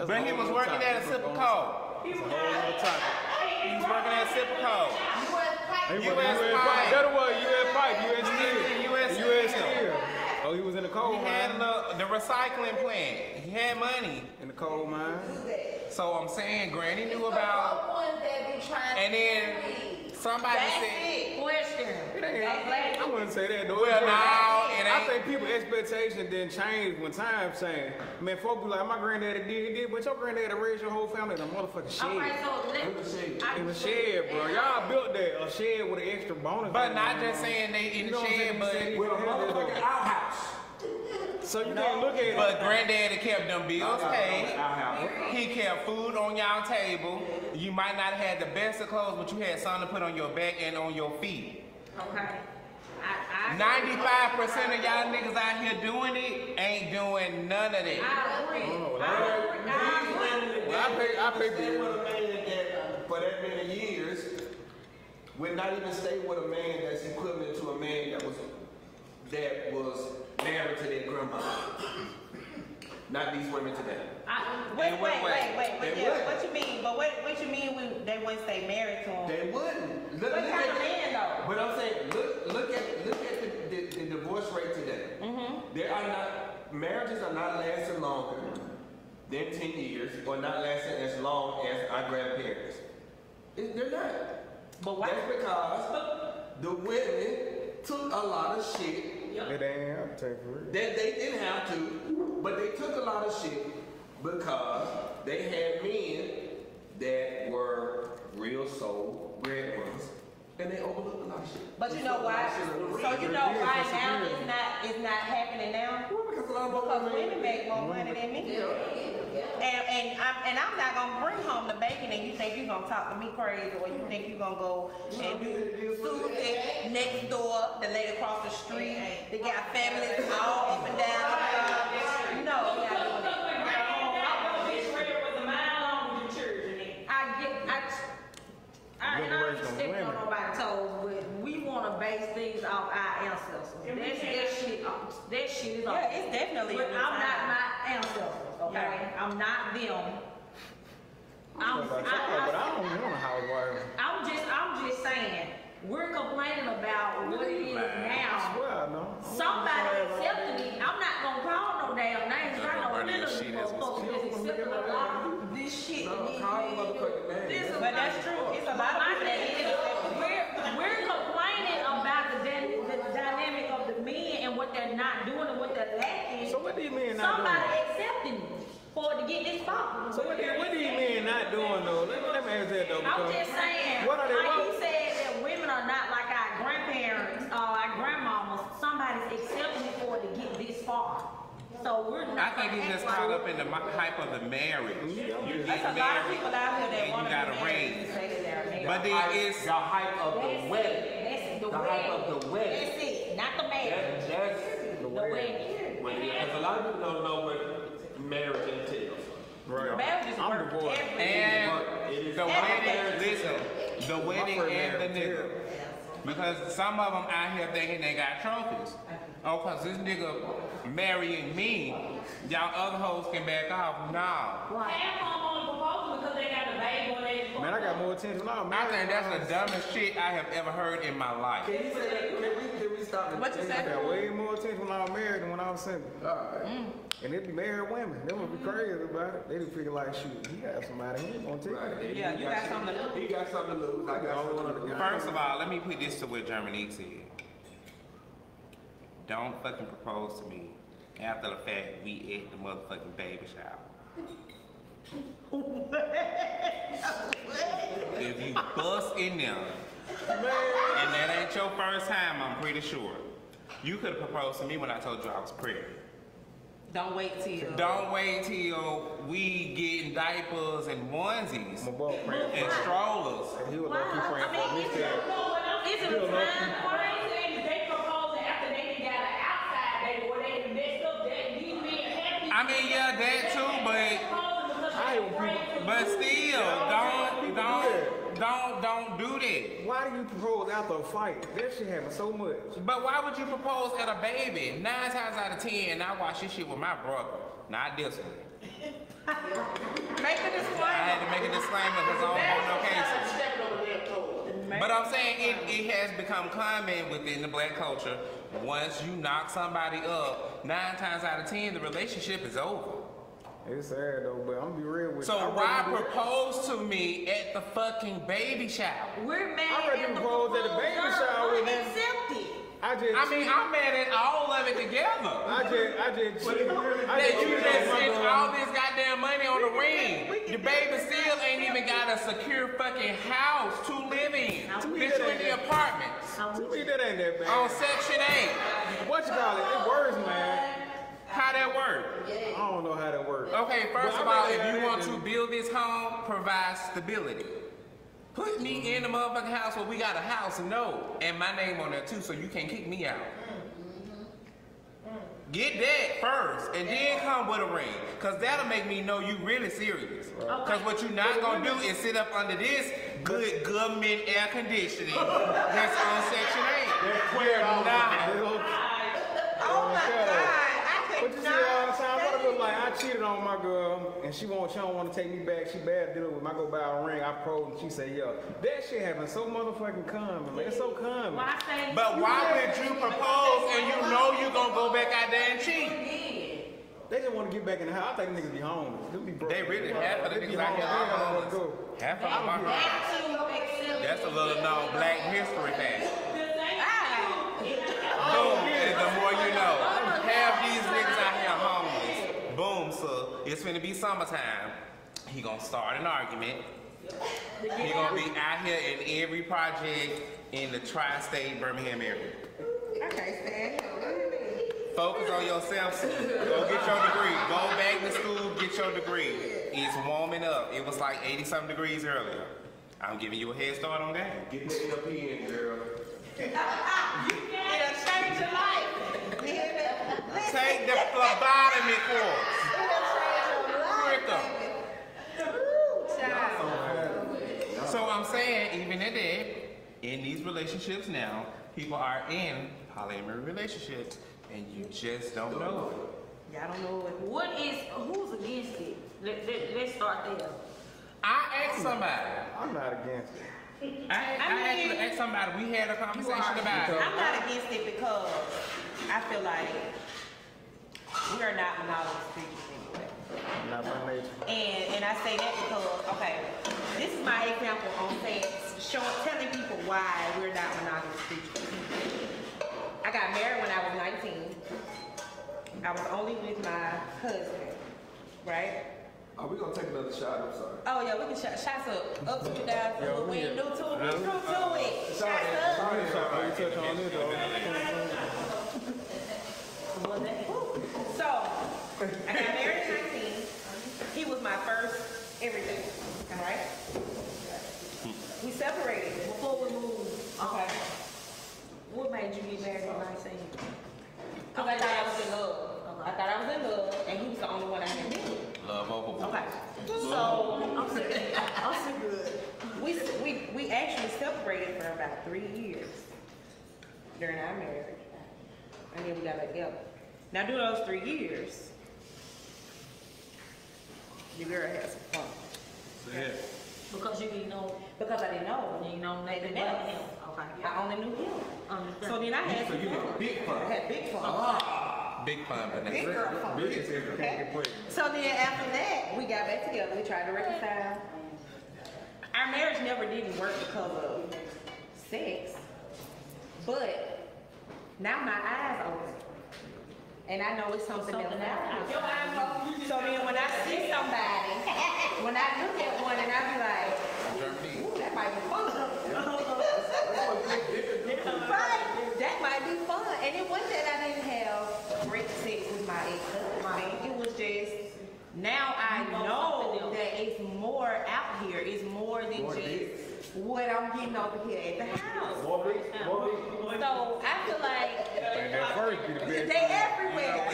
But he was working at a Sipper Code. It's a whole other topic. He was working at Sipper Code. U.S. Pipe. That was U.S. Pipe, U.S. Steel. U.S. Steel. Oh, he was in the coal He mine. had the recycling plant. He had money. In the coal mine. So I'm saying Granny knew about. And then somebody said. Question. It ain't, I wouldn't say that though. Well, no, it I ain't. think people's expectations didn't change when time changed. Man, folk be like, my granddaddy did, but your granddaddy raised your whole family in a motherfucking shed. Alright, so In the shed, bro. Y'all built that, a shed with an extra bonus. But not just saying they in the shed, but With a motherfucking outhouse. So you can't look at it. But granddaddy kept them bills paid. He kept food on y'all table. You might not have had the best of clothes, but you had something to put on your back and on your feet. okay. 95% of y'all niggas out here doing it ain't doing none of that. I agree. I pay for Stay you. with a man that for that many years would not even stay with a man that's equivalent to a man that was married to their grandma. Not these women today. Wait, They yeah, would. what you mean? But what you mean when they wouldn't stay married to him? They wouldn't. What kind of man though? But I'm saying, look at the divorce rate today. Mm-hmm. Marriages are not lasting longer than 10 years, or not lasting as long as our grandparents. They're not. But why? That's because the women took a lot of shit It ain't have to take for real. that they didn't have to, but they took a lot of shit because they had men that were real soul breadwinners, and they overlooked a lot of shit. But you know why? So you know why now it's not happening now? Because a lot of Because women make more money than me. And I'm not gonna bring home the bacon and you think you're gonna talk to me crazy, or you think you're gonna go and do Susie next door, the lady across the street. They got families all up and down. No, you're not doing that. I ain't stepping on nobody's toes, but we want to base things off our ancestors. That shit is off. Yeah, it's definitely But a good I'm not time. my ancestors, okay? Yeah. I'm not them. But I don't want a housewife. I'm just saying, we're complaining about what it is now. Well, I know. Somebody accepted me. I'm not gonna call no damn names. I know none of you folks just accepted a lot of this shit. But that's true. It's a lot of people that get it. We're complaining about the dynamic of the men and what they're not doing and what they're lacking. So what these men not Somebody doing? accepting me for to get this spot. So what these men not doing though? Let me ask that though. I'm Because just saying, what are they? like he said that women are not like our grandparents or our grandmamas. Somebody's accepting it for to get this far. So we're I not. think he's just caught up in the hype of the marriage. You There's get a lot of people married, out here that and want you to got be a married ring. and say that they're married. But then it's The hype of the wedding. That's the The hype of the wedding. That's it, not the marriage. That's The wedding. because a lot of people don't know what marriage entails. Right. Marriage is I'm worth divorced. everything. and It is the wedding. Listen, the wedding first and the marriage, nigga. Because some of them out here thinking they got trophies. Oh, cause this nigga marrying me, y'all other hoes can back off. No. Half of them only proposing because they got the baby when they Man, I got more attention now. I think that's the dumbest shit I have ever heard in my life. Can you say that? Can we stop? What you I say? got way more attention when I was married than when I was single. And it'd be married women. They would be crazy about it. They'd figure like, shoot, he got somebody, he ain't gonna take it. Yeah, you got something to He got something to lose. I got something to lose. First of all, let me put this to what Germany said. Don't fucking propose to me after the fact we at the motherfucking baby shower. If you bust in there, and that ain't your first time, I'm pretty sure. You could have proposed to me when I told you I was pregnant. Don't wait till. Don't wait till we getting diapers and onesies My boy praying and strollers. for He was like, he praying for me. He said, Is it a time frame? They proposing after they done got an outside baby or they done messed up that these men happy. I mean, yeah, that too, I hate when people. but still, don't do that. Why do you propose after a fight? That shit happens so much. But why would you propose at a baby? 9 times out of 10, I watch this shit with my brother, not this one. Make a I disclaimer. had to make a disclaimer because I don't want no cases. Stepping over their toes. But I'm saying it has become common within the black culture. Once you knock somebody up, 9 times out of 10, the relationship is over. It's sad though, but I'm gonna be real with you. So why propose to me at the fucking baby shower? We're mad I'd rather at the propose at the baby proposal. shower with him. Accept it. I'm mad at all of it together. I just cheated. That you just spent all this goddamn money on the ring. The baby still ain't even got a secure fucking house to live in. Bitch, you in the apartment. To me, that ain't that bad. On Section 8. What you call it? It works, man. How that work? I don't know how that works. Okay, first of all, if you want to build this home, provide stability. Put me in the motherfucking house where we got a house, no, and my name on there too, so you can't kick me out. Get that first, and then come with a ring, cause that'll make me know you really serious. Cause what you're not gonna do is sit up under this good government air conditioning that's on Section 8. We're not. Oh my God. What you see all the time? What it look like? I cheated on my girl, and she don't want to take me back. She bad dealing with me. I go buy a ring. I proposed, and she say, "Yo, that shit happens so motherfucking common, man. It's so common." But why would you propose and you know you gonna go back out there and cheat? They just want to get back in the house. I think niggas be homeless. They be broke. They really half of the niggas out here are homeless. Half of them are homeless. That's a little known black history fact. Boom, and the more you know. Half these niggas out here homeless. Boom, so it's finna be summertime. He gonna start an argument. He gonna be out here in every project in the tri-state Birmingham area. I can't stand Focus on yourself. Go get your degree. Go back to school, get your degree. It's warming up. It was like 80-something degrees earlier. I'm giving you a head start on that. Get the LP in, girl. It'll change your life. Take the phlebotomy course. So I'm saying, even in that, in these relationships now, people are in polyamorous relationships, and you just don't know it. Y'all don't know Who's against it? Let's start there. I asked somebody. I'm not against it. I actually asked somebody. We had a conversation about it. I'm not against it because I feel like we are not monogamous creatures anyway. Not my nature. And I say that because, okay, this is my example on saying, telling people why we're not monogamous creatures. I got married when I was 19. I was only with my husband, right? Are we gonna take another shot? I'm sorry. Oh yeah, we can shots up to you guys. We ain't new to it. Shots up. Touch on this though. So, I got married at 19. He was my first everything. Alright? We separated before we moved. Okay. What made you get married at 19? Because I thought I was in love. I thought I was in love, and he was the only one I had been with. Love over. Okay. So, I'm so good. We actually separated for about 3 years during our marriage. And then we got back together. Now, during those 3 years, the girl had some fun. Yeah. Because you didn't know. Because I didn't know. You didn't know nothing Nothing about else. him. Okay. I only knew him. So then I had So some you fun. had big fun. I had big fun. Big fun, but Big girl fun. Bitches said you can't get pregnant. So then after that, we got back together. We tried to reconcile. Our marriage never didn't work because of sex, but now my eyes open. And I know it's something else out Your eyes open. So then when I see somebody, when I look at one and I be like, ooh, that might be fun. Right, that might be fun. And it wasn't that I didn't have great sex with my ex-husband. It was just, now I know that it's more out here. It's more than just what I'm getting over here at the house. So I feel like And that first be the best. they everywhere.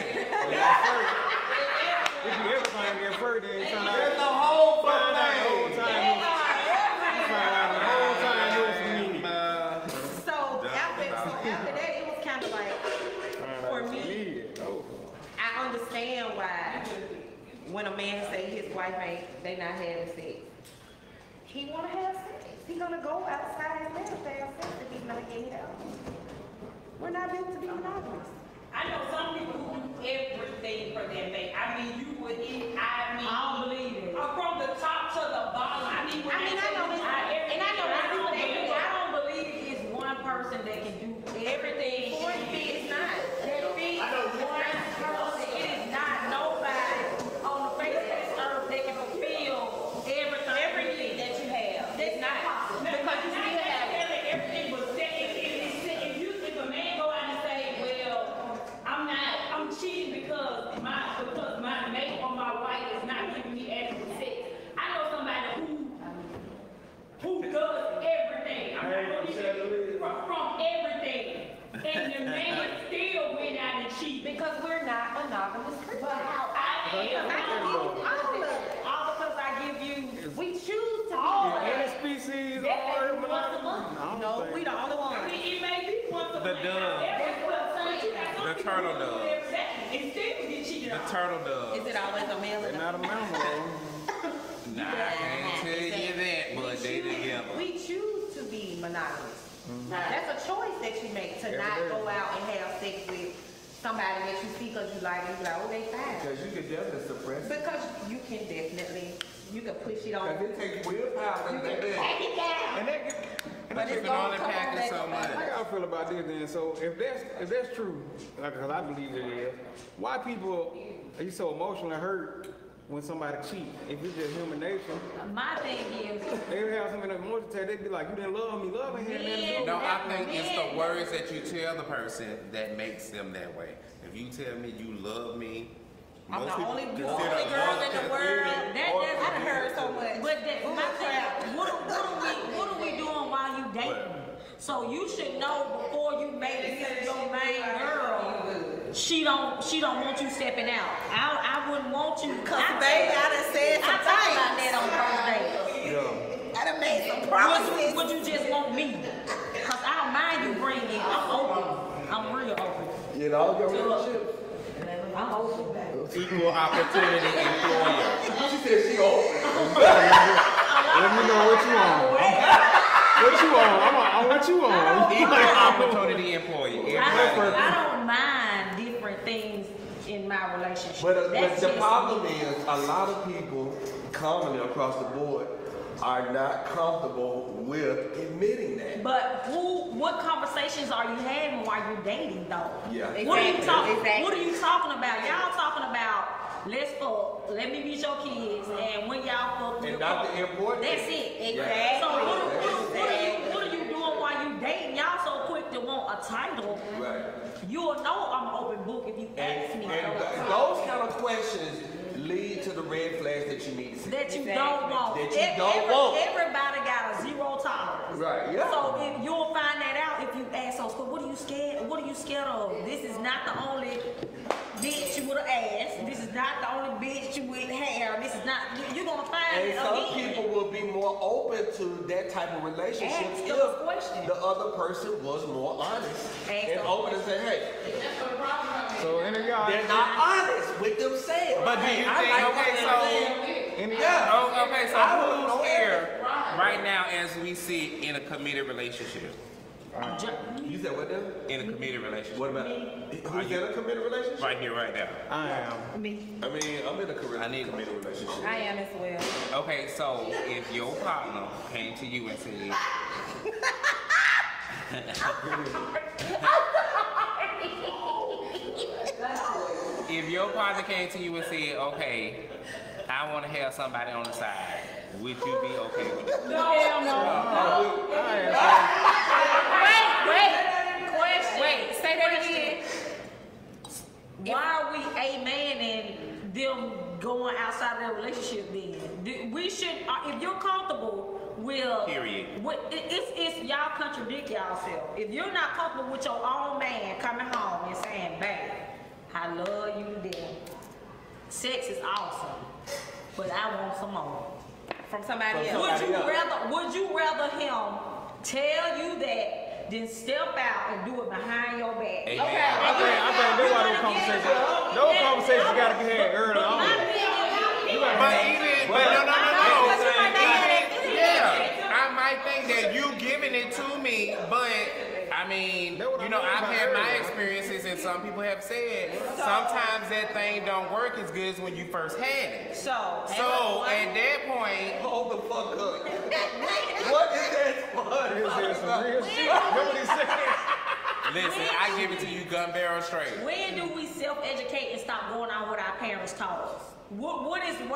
If you ever find me at first, they ain't trying to. There's a whole Find out the whole thing. time. Find out the whole time it was me. So after that, it was kind of like, for me, I understand why when a man say his wife they not having sex, he wanna have sex. He gonna go outside his marriage to have sex if he's not getting it out. We're not built to be monogamous. I know some people who do everything for their mate. I mean, you would eat, I don't believe it. from the top to the bottom. I know this, and I know people that do. I don't believe it's one person that can do everything. It's not. That fits one person. It is not nobody on the face of this earth that can fulfill everything that you have. It's not. Because you still have everything was set. If a man go out and say, well, I'm cheating because my mate or my wife is not giving me adequate sex. I know somebody who does everything. I'm not going to say from everything. And the man still went out and cheated. because we're not monogamous creatures. I am. All because I give you, We choose to all be. Any species That or may be once a month. No, we the only I ones. mean, it may be once a The month. dove. The turtle dove. And still get cheated The on. turtle dove. Is it always a male? they're not a mammal. Nah, I can't tell you that, but they together. We choose to be monogamous. That's a choice that you make to not day. go out and have sex with somebody that you see because you like and you like, oh, they fine. Because you can definitely suppress it. Because you can definitely, you can push it on. Because it takes willpower to make that. Take it down. And that, But You it's can gonna only come pack on it back so up. much. how y'all feel about this then? So if that's true, like, cause I believe it is, why people are you so emotionally hurt when somebody cheat? If it's just human nature, my thing is, they would have something emotional to they'd be like, you didn't love me, love me, had nothing to do. No, I think it's the words that you tell the person that makes them that way. If you tell me you love me, I'm most the people only consider girl in the world. that I done heard so much. but my thing, what are we doing while you dating? So you should know before you make your main girl, she don't want you stepping out. I wouldn't want you. Cause baby, I done said I some talk things. about that on the first date. Yeah. I done made some promises. Would you just want me? Cause I don't mind you bringing it. I'm open. I'm real open. In all your relationships? I'm open. equal opportunity employer. She said she open. Let me know what you want. What you want? I want you on. Equal opportunity employer. Everybody. I don't mind different things in my relationship. But That's the just problem me. is, a lot of people, commonly across the board, are not comfortable with admitting that. But what conversations are you having while you're dating though? Yeah. What are you talking? Exactly. What are you talking about? Y'all talking about let's fuck, let me meet your kids, and when y'all fuck, And we'll not fuck. the important. That's it. Yeah. So what are you doing while you dating? Y'all so quick to want a title. Right. You'll know I'm an open book if you ask me. Those kind of questions lead to the red flags that you need to see. That you don't want. That you don't want. Everybody got a zero tolerance. Right, yeah. So if you'll find that out if you ask those questions. What are you scared? What are you scared of? This is not the only bitch you would have asked. This is not the only bitch you would have. This is not. You're gonna find And it some again. people will be more open to that type of relationship Ask if those questions. the other person was more honest Ask and those open and say, hey, So any of y'all, they're not honest with themselves. But do you I think, like okay, what so, they're saying. any of Yeah. y'all, oh, okay, so I wouldn't who's know here that. right now as we sit in a committed relationship? You said what now? In a committed relationship. What about who's in a committed relationship? Right here, right now. I am. Me. I mean, I'm in a I need- committed relationship. I am as well. Okay, so if your partner came to you and said, if your partner came to you and said, okay, I want to have somebody on the side, would you be okay with it? Hell no. Wait, say that again. Why are we a man and them going outside of their relationship then? We should, if you're comfortable with... Period. It's y'all contradict yourself. If you're not comfortable with your own man coming home and saying, babe, I love you to death. Sex is awesome, but I want some more. From somebody From else. Would you rather him tell you that than step out and do it behind your back? Amen. I think that's why those conversations gotta be had early But on. my thing is, saying you giving it to me, but I mean, you know, I've had my experiences, and some people have said sometimes that thing don't work as good as when you first had it. So at that point, Hold the fuck up. What is that for? This is some real shit. Know what he said? listen, I give it to you gun barrel straight. When do we self-educate and stop going on what our parents taught us? Why is it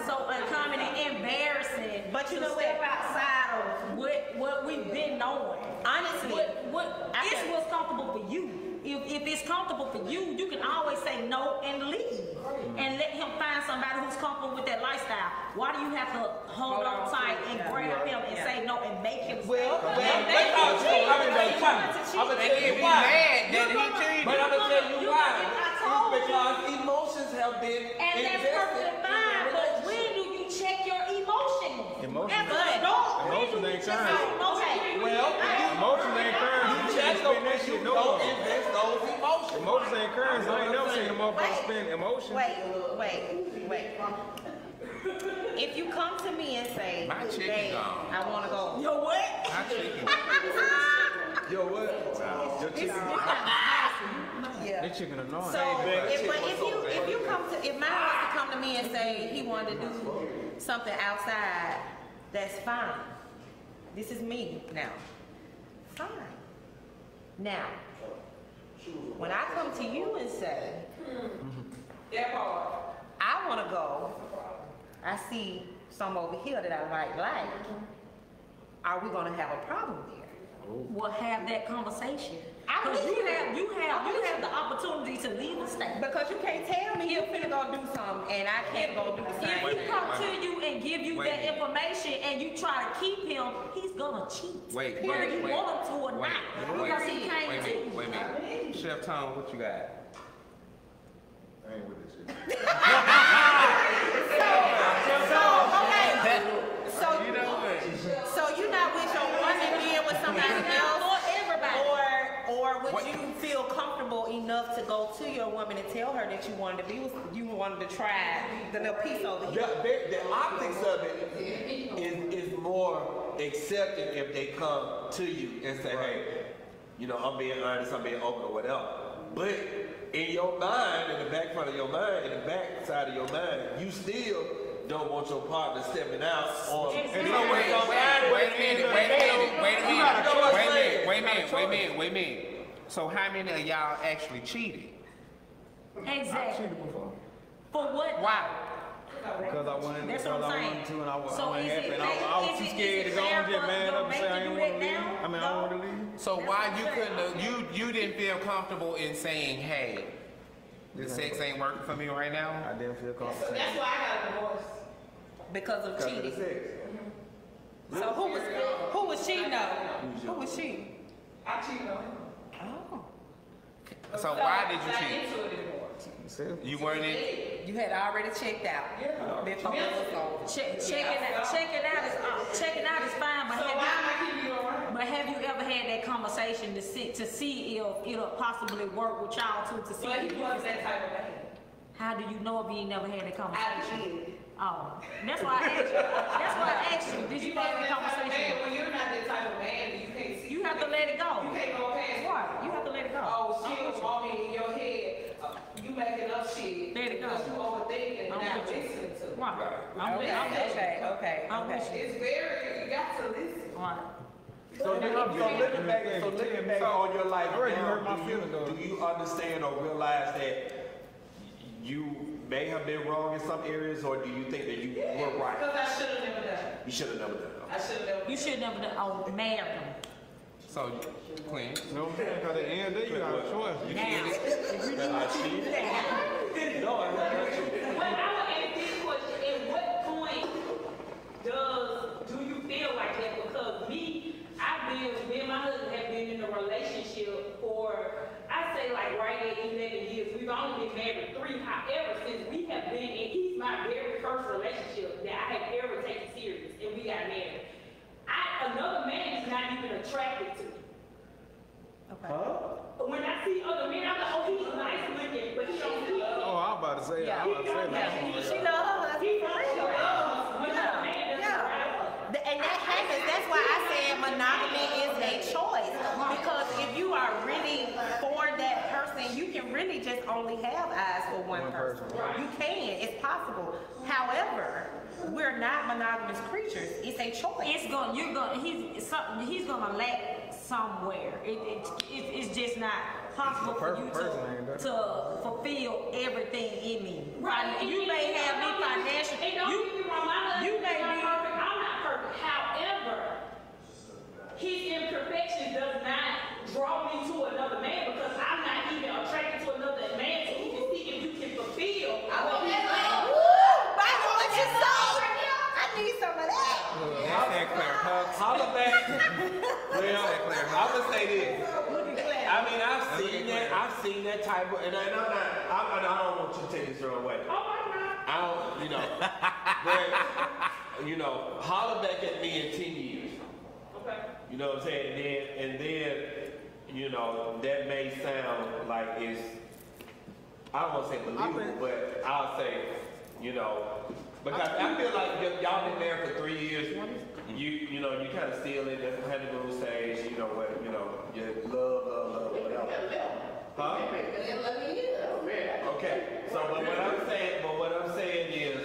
so uncommon and embarrassing? But you know, step outside of what we've been knowing. Honestly, it's what's comfortable for you. If it's comfortable for you, you can always say no and leave, and let him find somebody who's comfortable with that lifestyle. Why do you have to hold on tight and grab him and say no and make him stay? I'm gonna tell you why. But I'm gonna tell you why. It's because emotions have been and that's perfectly fine. But when do you check your emotions? Emotions ain't current. Well, Emotions ain't current. you check them when you don't invest those emotions. Emotions ain't current, so I ain't never seen a motherfucker spend emotions. Wait. If you come to me and say, My chicken "Babe, gone." I want to go." Yo, what? My chicken. Yo, what? Your chicken. Yeah. That chicken annoying. So, if mine was to come to me and say he wanted to do something outside, that's fine. This is me now. Fine. Now, when I come to you and say, I want to go, I see some over here that I might like, are we going to have a problem there? We'll have that conversation. Because you have the opportunity to leave the state. Because you can't tell me you're finna go do something and I can't go do the same If he thing. come to you and give you that information and you try to keep him, he's gonna cheat. Whether you want him to or not. Because he came to you. Wait a minute. Chef Tom, what you got? I ain't with this shit. So you're not with your woman being with somebody else, or would you feel comfortable enough to go to your woman and tell her that you wanted to try the little piece over here? The optics of it is more accepting if they come to you and say, hey, you know, I'm being honest, I'm being open or whatever. But in your mind, in the back front of your mind, in the back side of your mind, you still don't want your partner stepping out on. Wait a minute. So how many of y'all actually cheated? Exactly. Before. For what? Why? Because I wanted That's to, what I'm saying. and I wasn't So is happy, it and I was too scared to go and get mad up and say I ain't ain't want to leave. I mean, I don't want to leave. So why you couldn't have, you didn't feel comfortable in saying, hey, the sex ain't working for me right now? I didn't feel comfortable. That's why I got a divorce. Because of cheating. So who was cheating on? Who was cheating? I cheated on him. Oh. So why did you I cheat? into it anymore. You weren't in? You had already checked out. Before it was over. Checking out is fine, but So why am I keeping you around? have you ever had that conversation to see if it'll possibly work with y'all too to see? But if he you was that type of man. How do you know if you ain't never had that I conversation? did. Oh, that's why I asked you. Did you have that conversation? When you're not that type of man, you can't see. You have to let it go. You can't go past. Right, you have to let it go. Oh, shit, mommy, in your head, you making up shit. Let it go. Because you overthinking and I'm not with you. listening to. Right. I'm with you. It's very, you got to listen. Right. So looking back on your life, You hurt my feelings, though. do you understand or realize that you may have been wrong in some areas, or do you think that you were right? Because I should have never done it. You should have never done it. I should have never. You should never marry him. So, Clint, You know what I'm saying? Because at the end of the day, you got a choice. Now, if you do what you do that. No, I haven't. But I would ask this question: at what point do you feel like that? Because me and my husband have been in a relationship for, I say like right at 11 years. We've only been married 3. However, since we have been in, he's my very first relationship that I have ever taken serious, and we got married. Another man is not even attracted to me. Okay. When I see other men, I'm like, oh, he's nice looking, but he don't see. Oh, I was about to say that. I was about to say that. She love her husband for real. When a man doesn't Yeah. And that happens. That's why I said only have eyes for one person. You can, it's possible. However, we're not monogamous creatures. It's a choice. He's gonna lack somewhere. It's just not possible for you to fulfill everything in me. Right. You may have me financially. You may be. I'm not perfect. However, his imperfection does not draw me to another man because I'm not even attracted to another man to even see if you can fulfill. I need some of that. That's that Claire Hugs. Holla back. Well, I'm gonna say this. I mean, I've seen that type of, and I don't want you to take this the wrong way. Oh my God. I don't, but, holler back at me in 10 years. Okay. You know what I'm saying? And then, that may sound like it's, I don't want to say believable, but I'll say, because I feel like y'all been married for 3 years. You kind of still in the honeymoon stage. You love, whatever. Huh? Okay. So, but what I'm saying is,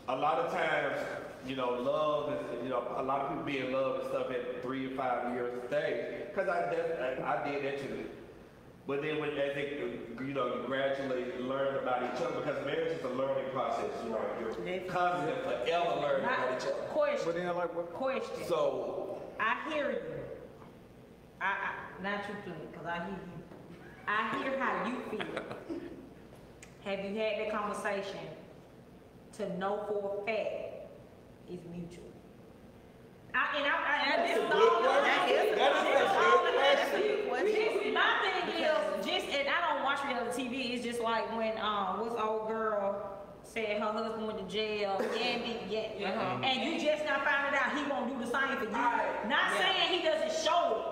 a lot of times, love is, a lot of people be in love and stuff at 3 or 5 years stage. Because I did that too. But then as they, you gradually learn about each other, because marriage is a learning process. You're constantly forever learning about each other. Question. So I hear you. I not you, Clint, because I hear you. I hear how you feel. Have you had that conversation to know for a fact it's mutual? My thing is, and I don't watch reality TV, it's just like when what's old girl said her husband went to jail, and you just now found out he won't do the same for you. Not saying he doesn't show it.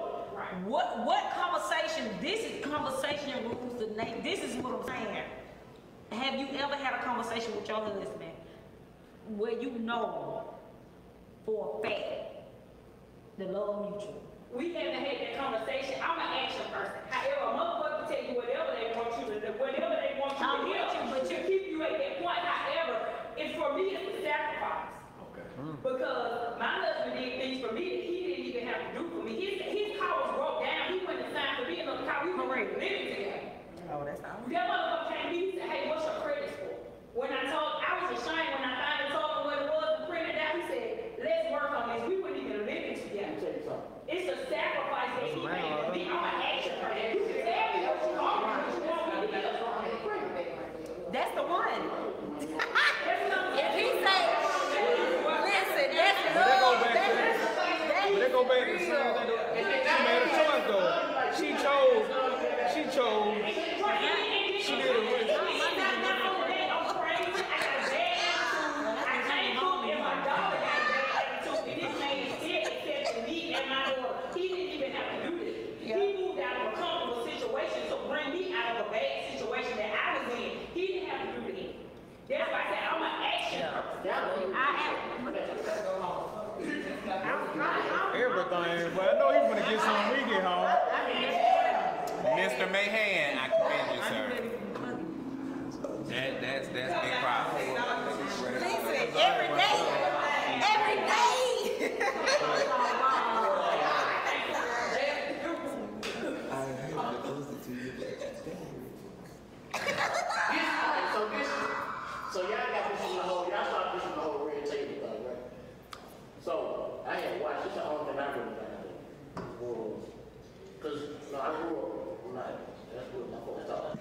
What conversation? This is conversation rules the name. This is what I'm saying. Have you ever had a conversation with your husband where you know for a fact the love mutual? We haven't had that conversation. I'm an action person. However, a motherfucker will tell you whatever they want you to do, whatever they want you to hear, but to keep you at that point. However, it's for me, it's a sacrifice. Okay. Because my husband did things for me that he didn't even have to do for me. His car was broke down. He went and signed for me another car. We were living together. Oh, that's all. That motherfucker came to me, he said, hey, what's your credit score? When I was ashamed when I finally told him what it was and printed it out, he said, let's work on this. We weren't even living together. It's a sacrifice that he made for me. I'm an action person. You can tell me what you want me to do. That's the one. If he say, listen, that's But they go back to that's the same thing. She made a choice though. She chose. She did it. That's why I said I'm an action Everything, but I know he's gonna get some when we get home. Mr. Mahan, I commend you, sir. That's big problem. Listen, every day. So y'all got this in the whole, y'all started this in the whole red table thing, right? So I had watched, this is the only thing I really got out of it. Because, I grew up, that's what my folks taught.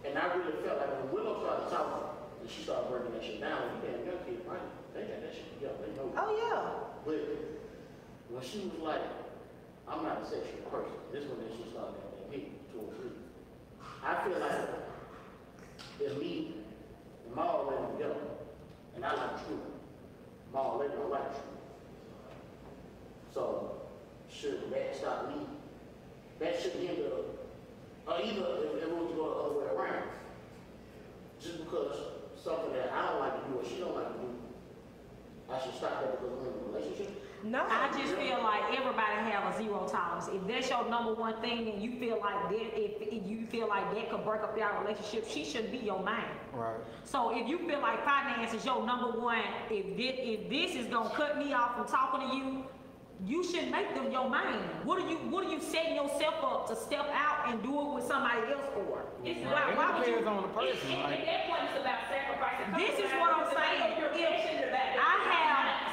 And I really felt like when Willow started talking, and she started breaking that shit down, and damn, young kids, right? They got that shit together, they know. Oh yeah. But when she was like, I'm not a sexual person, this one then she started getting hit 2 or 3. I feel like it's me and Maul living together, and I like truth. Maul living don't like truth. So should that stop me? That should hinder, or either if it was to go the other way around. Just because something that I don't like to do or she don't like to do, I should stop that because we're in a relationship. No. I just feel like everybody have a zero tolerance. If that's your number one thing and you feel like that, if you feel like that could break up your relationship, she shouldn't be your man. Right. So if you feel like finance is your number one, if this is gonna cut me off from talking to you, you should make them your man. What are you setting yourself up to step out and do it with somebody else for? It depends on the person. At that point, it's about sacrificing. This is what I'm saying.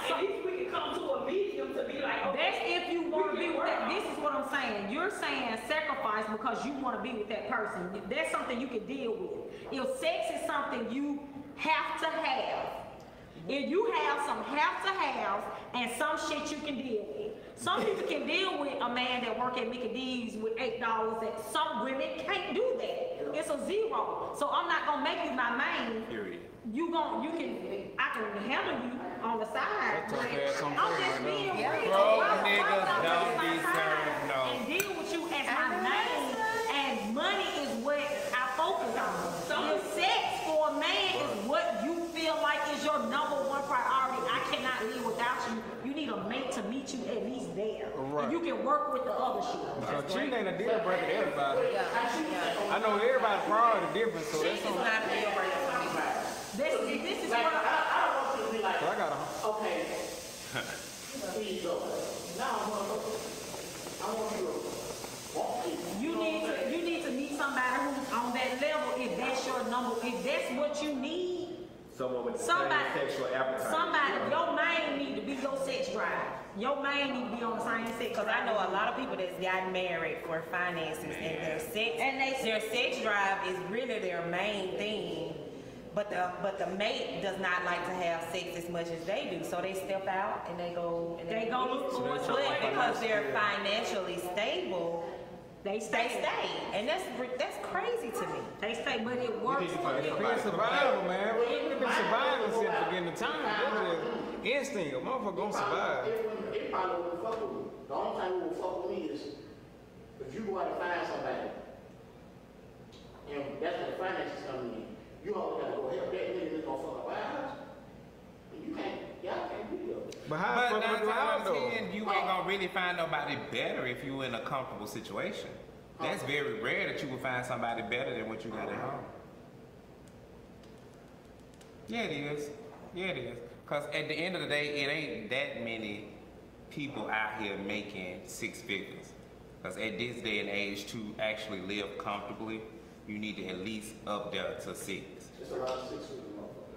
At least we can come to a medium to be like, okay. That's if you want to be with that. This is what I'm saying. You're saying sacrifice because you want to be with that person. That's something you can deal with. If sex is something you have to have, if you have some have to have and some shit you can deal with. Some people can deal with a man that work at Mickey D's with $8, and some women can't do that. It's a zero. So I'm not gonna make you my main. Period. I can handle you on the side. I'm just being real. Broke niggas don't deserve no. And deal with you as my main, and money is what I focus on. So the sex for a man is what you feel like is your number one priority. I cannot live without you. You need a mate to meet you at least there. Right. And you can work with the other shit. So cheating ain't a deal breaker to everybody. Yeah. I know everybody's priority different, so that's It's something. not a deal breaker for me. This is Like, what I don't want you to be like, So I got a. okay, here you go. Now I want you to walk in. you need to meet somebody who's on that level. If that's your number, if that's what you need, Someone with the somebody, same sexual appetite. your main need to be your sex drive. Your main need to be on the same sex. Because I know a lot of people that's gotten married for finances and their sex drive is really their main thing. But the mate does not like to have sex as much as they do, so they step out and they go look for it. But because they're financially stable, They stay. And that's crazy to me. They stay, but it works. It's been survival, man. It's been survival since the beginning of time. That's just instinct. A motherfucker gonna survive. It probably wouldn't fuck with me. The only time it would fuck with me is if you go out and find somebody, and that's when the finances come in. You always gotta go help that nigga that's gonna fuck up our house. And y'all can't do that. But how But the fuck 9 times though? 10, you ain't gonna really find nobody better if you in a comfortable situation. That's very rare that you will find somebody better than what you got at home. Yeah, it is. Yeah, it is. Because at the end of the day, it ain't that many people out here making 6 figures. Because at this day and age, to actually live comfortably, you need to at least up there to 6. It's a lot of 6 figures.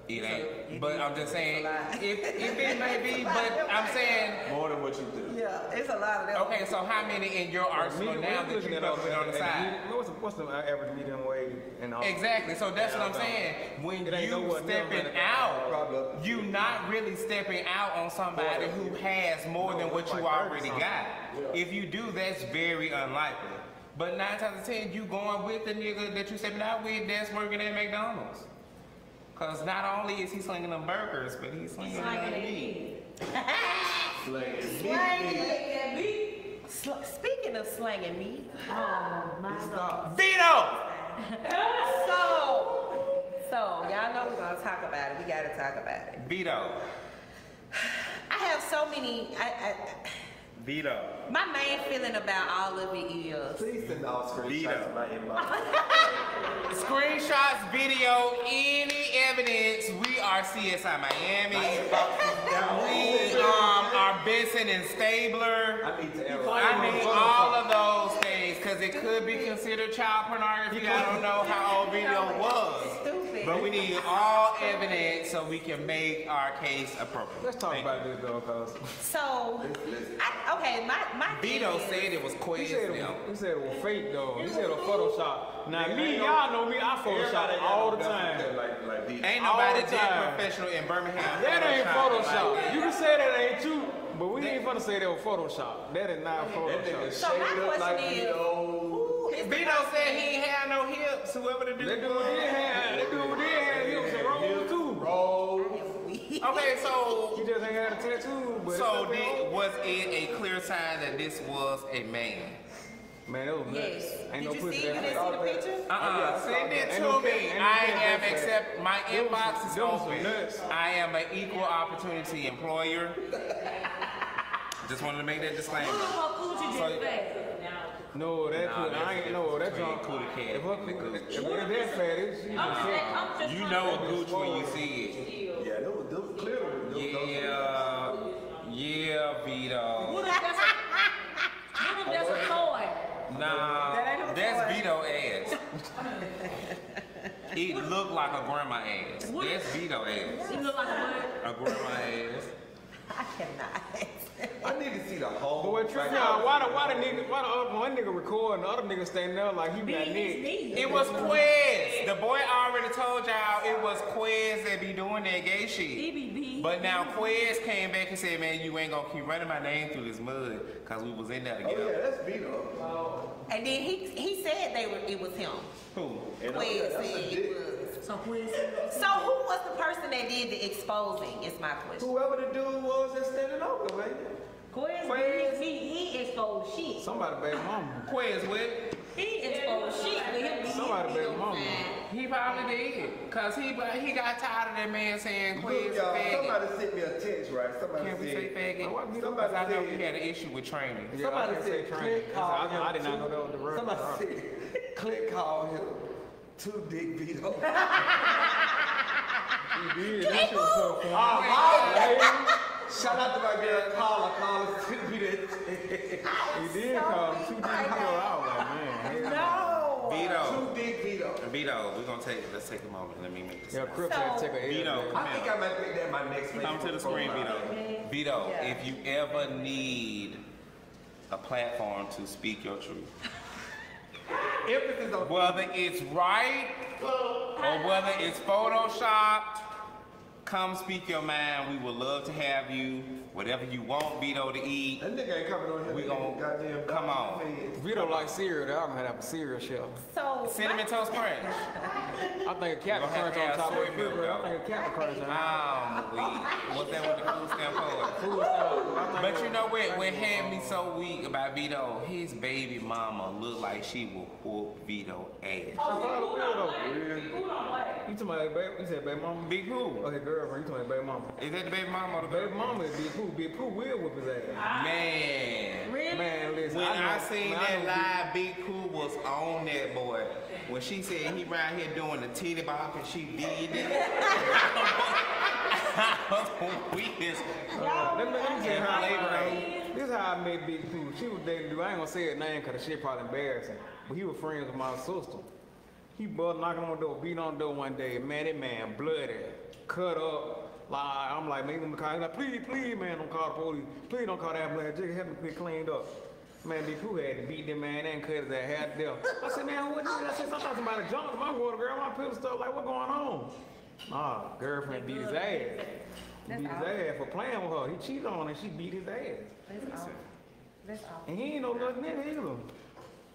It ain't, but I'm just saying, if it may be, but I'm saying, More than what you do. Yeah, it's a lot of them. okay, so how many in your arsenal now that you gonna put on the side? What's the average medium wage and all? Exactly, so that's what I'm saying. When you stepping out, you not really stepping out on somebody who has more than what you already got. If you do, that's very unlikely. But 9 times out of 10, you going with the nigga that you stepping out with that's working at McDonald's. Because not only is he slinging them burgers, but he's slinging them meat. Speaking of slanging meat, Oh my God. Vito! so y'all know we're gonna talk about it. We gotta talk about it. Vito. I have so many. Vito. My main feeling about all of it is. Please send all screenshots to my inbox. Screenshots, video, any evidence. We are CSI Miami. We are Benson and Stabler. I need to I need all of those things because it could be considered child pornography. I don't know how old video was. Stupid. But we need all evidence so we can make our case appropriate. Let's talk Thank about this though, cause So, my Vito thing is- said it was he Quez said now. it was fake though. He said it was Photoshop. Now me, y'all know me, I Photoshop all the time. Ain't All nobody the that time. professional in Birmingham. That ain't Photoshop. Photoshop. You can say that ain't true, but we ain't finna say that was Photoshop. That is not Photoshop. So my question is, who is the Vito person- said he ain't had no hips. Whoever the dude That dude did have hips and rolls too. Okay, so He just ain't had a tattoo, but was it a clear sign that this was a man? man, it was nuts. Yes. Ain't Did no you pussy see? You that didn't see the picture? Send it Ain't to no me. picture, ain't no I picture am that accept. My inbox is them was open. nuts. I am an equal opportunity employer. Just wanted to make that disclaimer. Who the fuck coochie just fat? No, that's Nah, I ain't know. That's between on cootie cat If her and the gooch. if that's fat, it's I'm just You know a gooch when you see it. Yeah, those clearly. Yeah, Vito. What if that's a toy? Nah, that's Vito ass. It looked like a grandma ass. That's Vito ass. It look like a A grandma ass. I cannot. I need to see the whole. But what tripped me out, why the one nigga recording, the other nigga standing there like he got nicked? It was Quez. The boy already told y'all it was Quez that be doing that gay shit. But now Quez came back and said, man, you ain't gonna keep running my name through this mud, cause we was in there together. Oh yeah, that's Vito. And then he said it was him. Who? Quez said it was. So who was the person that did the exposing? Is my question. Whoever the dude was that's standing over, man. Quez, he exposed shit. Somebody baby mama. Quez what? He exposed shit with him. Somebody baby mama. He probably did, cause he got tired of that man saying Quez Look, y'all, faggot. somebody sent me a text, right? Somebody Can't we say said, faggot? somebody Because I know said, he had an issue with training. somebody said Clint called him. I did not know that was the word. Somebody said Clint called him two dick Vito. He did. That shit was so funny. Shout out to my girl Carla sent me that. He did call him 2 dick Vito. I was like, man. No. Vito. Two dick Vito. Vito, let's take a moment. Let me make this. Yeah, Crip had to take a Vito, L. I think I might make that my next come to the screen, Vito. Vito, if you ever need a platform to speak your truth, Emphasis on whether it's right or whether it's photoshopped, come speak your mind. We would love to have you. Whatever you want Vito to eat, that nigga ain't coming on here. we gon' goddamn come on. Vito like cereal. I'm gonna have a cereal shelf. So Cinnamon Toast Crunch. I think a Captain Gonna have Crunch to on have top of soy the milk, refrigerator. I though. think a Captain Crunch on What's that with the food stamp for? food stuff. But you know what had me so weak about Vito? His baby mama looked like she would whoop Vito ass. You talking about baby? You said baby mama? Big Pooh. Okay, girlfriend. You talking about baby mama? Is that the baby mama or the Baby mama is Big Pooh. Big Pooh will whoop his ass. Man. Man, listen. When I know- seen man, I that know live, Big Pooh was on that boy. When she said he right here doing the titty bop and she did it. I was weak as Let me say how Right. this is how I met Big Pooh. She was dating dude. I ain't gonna say his name because the shit probably embarrassing. But he was friends with my sister. He bust knocking on the door, beating on the door one day. Man, that man bloody, cut up. Like I'm like, man, he's like, please, man, don't call the police. Please don't call the ambulance. Just help me get cleaned up. Man, Big Pooh had to beat that man and cut his ass half to death. I said, man, what is this? I said, sometimes somebody jumped my water girl, my pillow stuff. Like, what going on? Nah, girlfriend beat his ass. He beat his ass for playing with her. He cheated on her and she beat his ass. That's awful. That's awful. And he ain't no nothing in it either.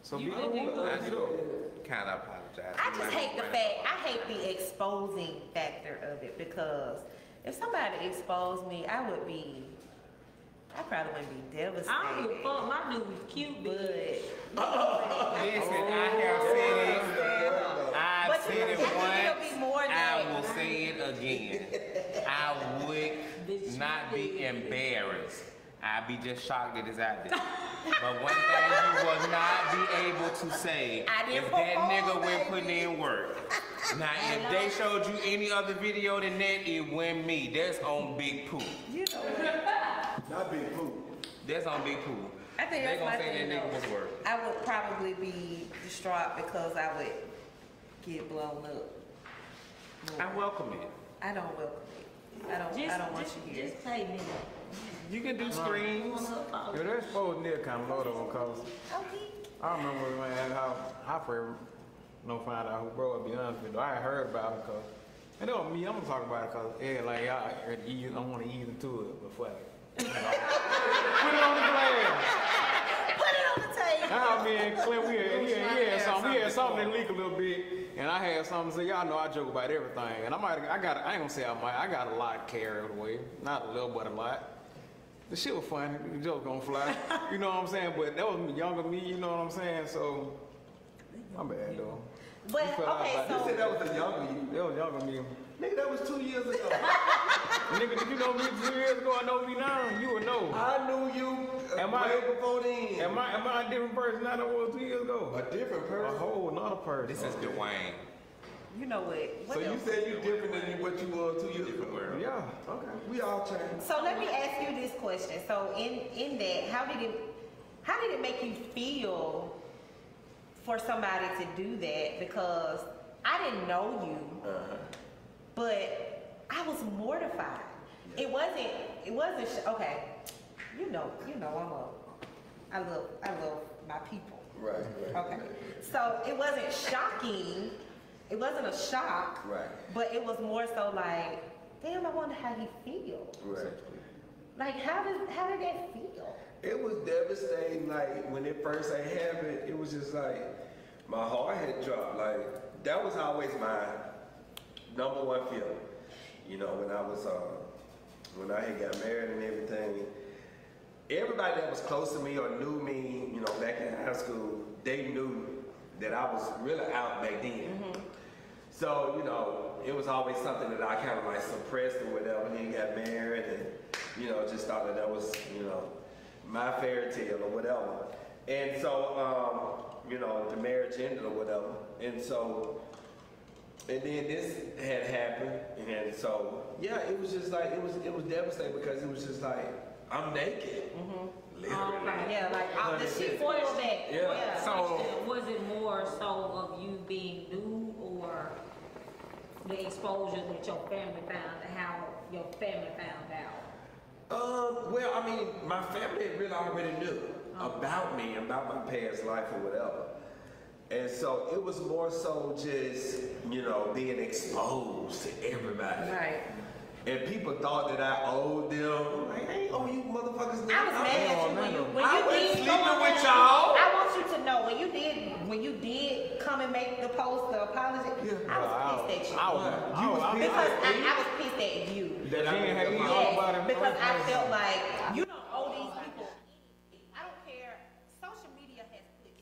So Big Pooh, kind of apologize. I just hate the fact, I hate the exposing factor of it because if somebody exposed me, I probably wouldn't be devastated. I don't give a fuck. My dude was cute, But Listen, I have said it. I've But said it I think it'll once. be more than I that. will say it again. I would not be embarrassed. I'd be just shocked that it's out there. But one thing you will not be able to say I is didn't that propose, nigga went baby. putting in work. Now, if they showed you any other video than that, it wasn't me. That's on Big Pooh. not Big Pooh. That's on Big Pooh. I think They that's gonna my say thing that nigga though. was work. I would probably be distraught because I would get blown up. I welcome it. I don't welcome it. I don't want you here. Just pay me. You can do screens. yeah, that's supposed near kind of low though, cause Okay. I remember man how I first found out who broke up. Be honest with you, I had heard about it cause, and that was me. I'm gonna talk about it cause yeah, like I want to ease into it, but fuck it. Put it on the glass. Put it on the table. Now me and Clint, we had something that leak a little bit, and I had something to say. Y'all know I joke about everything, and I ain't gonna say I got a lot carried away, not a little, but a lot. The shit was funny. The joke gonna fly. You know what I'm saying? But that was younger me. You know what I'm saying? So my bad though. But You felt okay, like You so said that was a younger you. That was younger me. Nigga, that was 2 years ago. Nigga, did you know me 2 years ago? I know me now. You would know. I knew you way before then. Am I a different person now than I was 2 years ago? A different person? A whole nother person. This is Dejuan. You know what? So you said you different than what you were 2 years ago? Yeah. Okay. We all changed. So let me ask you this question. So in that, how did it make you feel for somebody to do that? Because I didn't know you, but I was mortified. It wasn't. Okay. You know. I love my people. Right. Okay. So it wasn't shocking. It wasn't a shock. Right. But it was more so like, damn, I wonder how he feels. Right. Like, how did that feel? It was devastating. Like when it first happened, it was just like my heart had dropped. Like that was always my number one feeling. You know, when I had got married and everything, everybody that was close to me or knew me, you know, back in high school, they knew that I was really out back then. Mm-hmm. So, you know, it was always something that I kind of like suppressed or whatever. Then got married and, you know, just thought that was, you know, my fairy tale or whatever. And so, you know, the marriage ended or whatever. And so, and then this had happened. And so, yeah, it was just like, it was devastating because it was just like, I'm naked. Mm-hmm. Literally. Yeah, like, did she Foil feel that. Yeah. So was it more so of you being new or the exposure that your family found, how your family found out? Well, I mean, my family really already knew about me, about my past life or whatever. And so it was more so just, you know, being exposed to everybody. Right. And people thought that I owed them. Like, I ain't owe you motherfuckers nothing. I was mad at you when I you was did sleeping go on with there. y'all. I want you to know when you did come and make the post, the apology, I was pissed at you. Because I was pissed at you. That I didn't have Because I felt like you don't owe these people. I don't care. Social media has put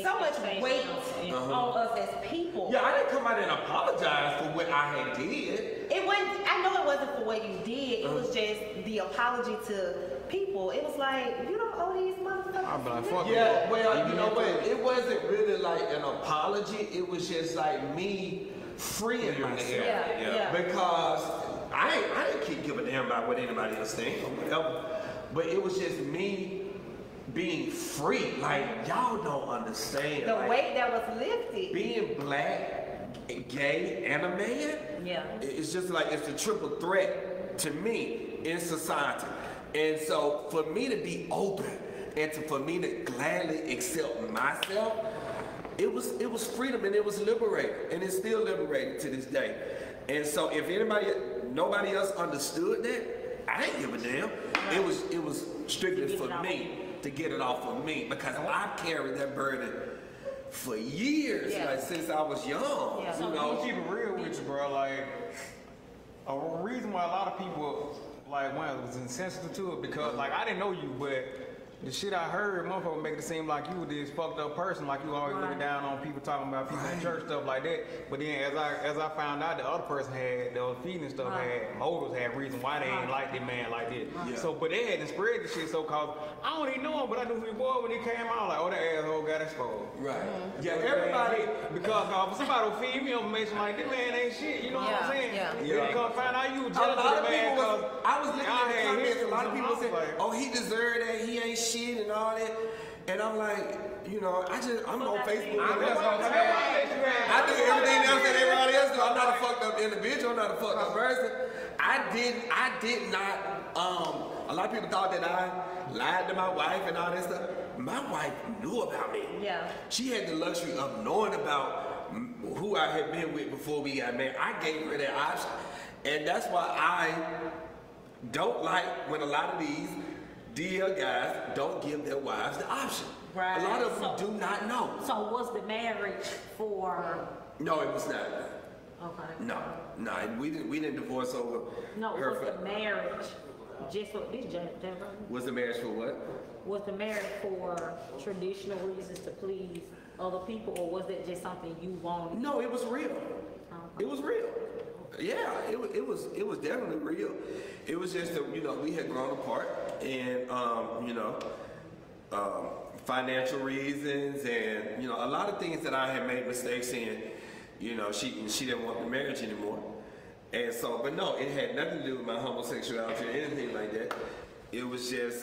so much weight on us as people. Yeah, I didn't come out and apologize for what I had did. It wasn't. I know it wasn't for what you did. It was just the apology to people. It was like, you don't owe these motherfuckers. I'm like, fuck Yeah, well, you know what? It wasn't really like an apology. It was just like me freeing myself. Yeah. Because I didn't keep giving a damn about what anybody else thinks or whatever. But it was just me being free. Like, y'all don't understand. The like, weight that was lifted. being black, gay, and a man, it's just like it's a triple threat to me in society. And so for me to be open and for me to gladly accept myself, it was freedom and it was liberating, and it's still liberating to this day. And so if nobody else understood that, I didn't give a damn. It was strictly for me to get it off of me because I carried that burden for years, like since I was young. Yeah. You know, keep it real with you, bro. Like, a reason why a lot of people was insensitive to it because like I didn't know you, but the shit I heard, motherfucker, make it seem like you were this fucked up person, like you always looking down on people talking about people in church, stuff like that. But then as I found out, the other person that was feeding stuff had motives, had reason why they ain't like that man like this. So, but they hadn't spread the shit, so cause I don't even know him, but I knew who he was when he came out. Like, oh, that asshole got exposed. Right. Yeah, everybody, because somebody will feed me information like this man ain't shit. You know what I'm saying? Because find out you was jealous of the man. I was looking at the comments. A lot of people said, "Oh, he deserved that. He ain't shit and all that." And I'm like, you know, I'm on Facebook. I do everything else that everybody else do. I'm not a fucked up individual. I'm not a fucked up person. I did not. A lot of people thought that I lied to my wife and all that stuff. My wife knew about me. Yeah. She had the luxury of knowing about who I had been with before we got married. I gave her that option. And that's why I don't like when a lot of these DL guys don't give their wives the option. Right. A lot of them do not know. So was the marriage for? No, it was not. Okay. No, we didn't divorce over. No, her was the marriage just for this? Was the marriage for what? Was the marriage for traditional reasons to please other people, or was it just something you wanted? No, it was real. It was real. Yeah, it it was definitely real. It was just that, you know, we had grown apart, and you know, financial reasons, and you know, a lot of things that I had made mistakes in. You know, she didn't want the marriage anymore, and so, but no, it had nothing to do with my homosexuality or anything like that. It was just,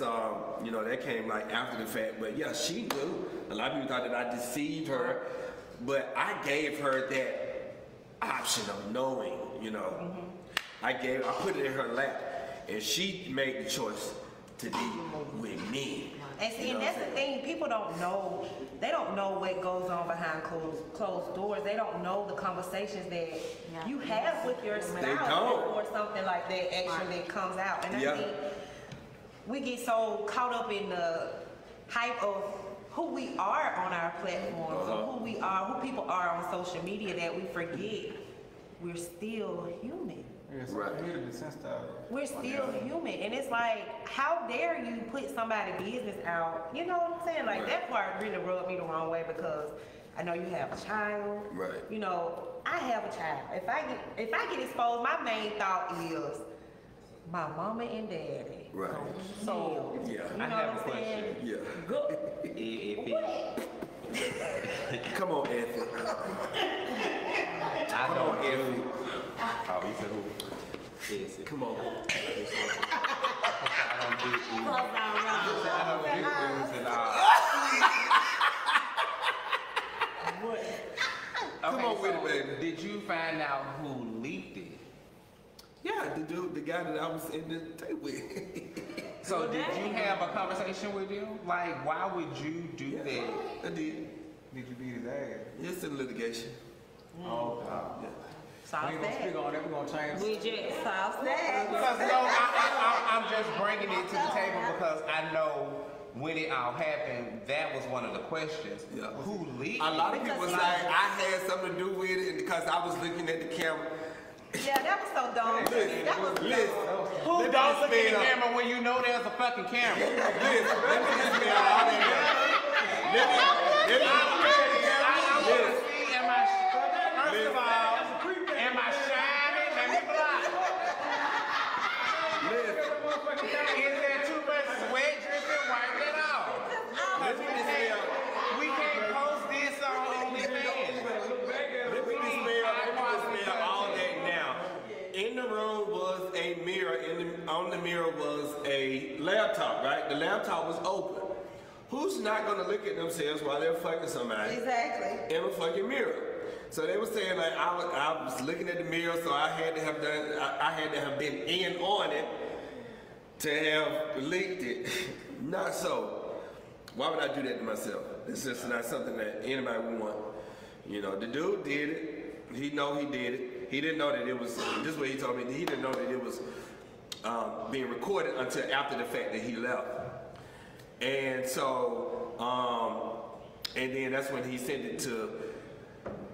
you know, that came like after the fact. But yeah, she knew. A lot of people thought that I deceived her, but I gave her that option of knowing. You know, I put it in her lap, and she made the choice to be with me. And see, and that's the thing, people don't know, they don't know what goes on behind closed doors. They don't know the conversations that you have with your spouse before something like that actually comes out. And I think we get so caught up in the hype of who we are on our platforms, or who we are, who people are on social media, that we forget we're still human. We're still human, and it's like, how dare you put somebody's business out? You know what I'm saying? Like that part really rubbed me the wrong way, because I know you have a child. Right. You know, I have a child. If I get exposed, my main thought is my mama and daddy. Right. So you know what I'm saying? Yeah. Good. Come on, Anthony. Come on, Anthony. Oh, you said who? Yes. Come on. Come on with it, baby. Did you find out who leaked it? Yeah, the guy that I was in the tape with. So did you have a conversation with him? Like, why would you do that? I did. Did you beat his ass? It's in litigation. Oh, yeah. We ain't gonna speak on it, we're gonna change. We just South that. Because no, I'm just bringing it to the table because I know when it all happened, that was one of the questions. Yeah. Who leaked? A lot of people was like, I had something to do with it because I was looking at the camera. Yeah, that was so dumb. That was Who don't look at the camera when you know there's a fucking camera? Listen, let me just be all in there. Let me First of all, am I shining? Let me block. Is there too much sweat dripping? Wipe it off. We can't post this on OnlyFans. Let me dispel all that now. In the room was a mirror. On the mirror was a laptop, right? The laptop was open. Who's not going to look at themselves while they're fucking somebody? Exactly. In a fucking mirror. So they were saying like I was looking at the mirror, so I had to have been in on it to have leaked it. Not so. Why would I do that to myself? It's just not something that anybody would want. You know, the dude did it. He know he did it. He didn't know that it was. This is what he told me. He didn't know that it was being recorded until after the fact that he left. And so, and then that's when he sent it to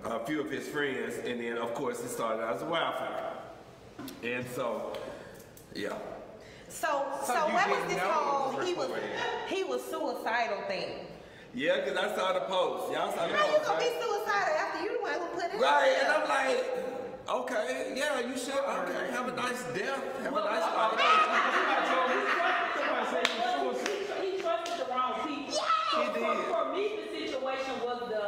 a few of his friends, and then of course it started as a wildfire. And so, yeah. So what was this whole he was suicidal thing? Yeah, because I saw the post. Y'all saw the post. How you gonna be suicidal after you the one who put it right, and I'm like, okay, yeah, you should. Okay, have a nice death. Have a nice life. He trusted the wrong people. Yeah. For me, the situation was the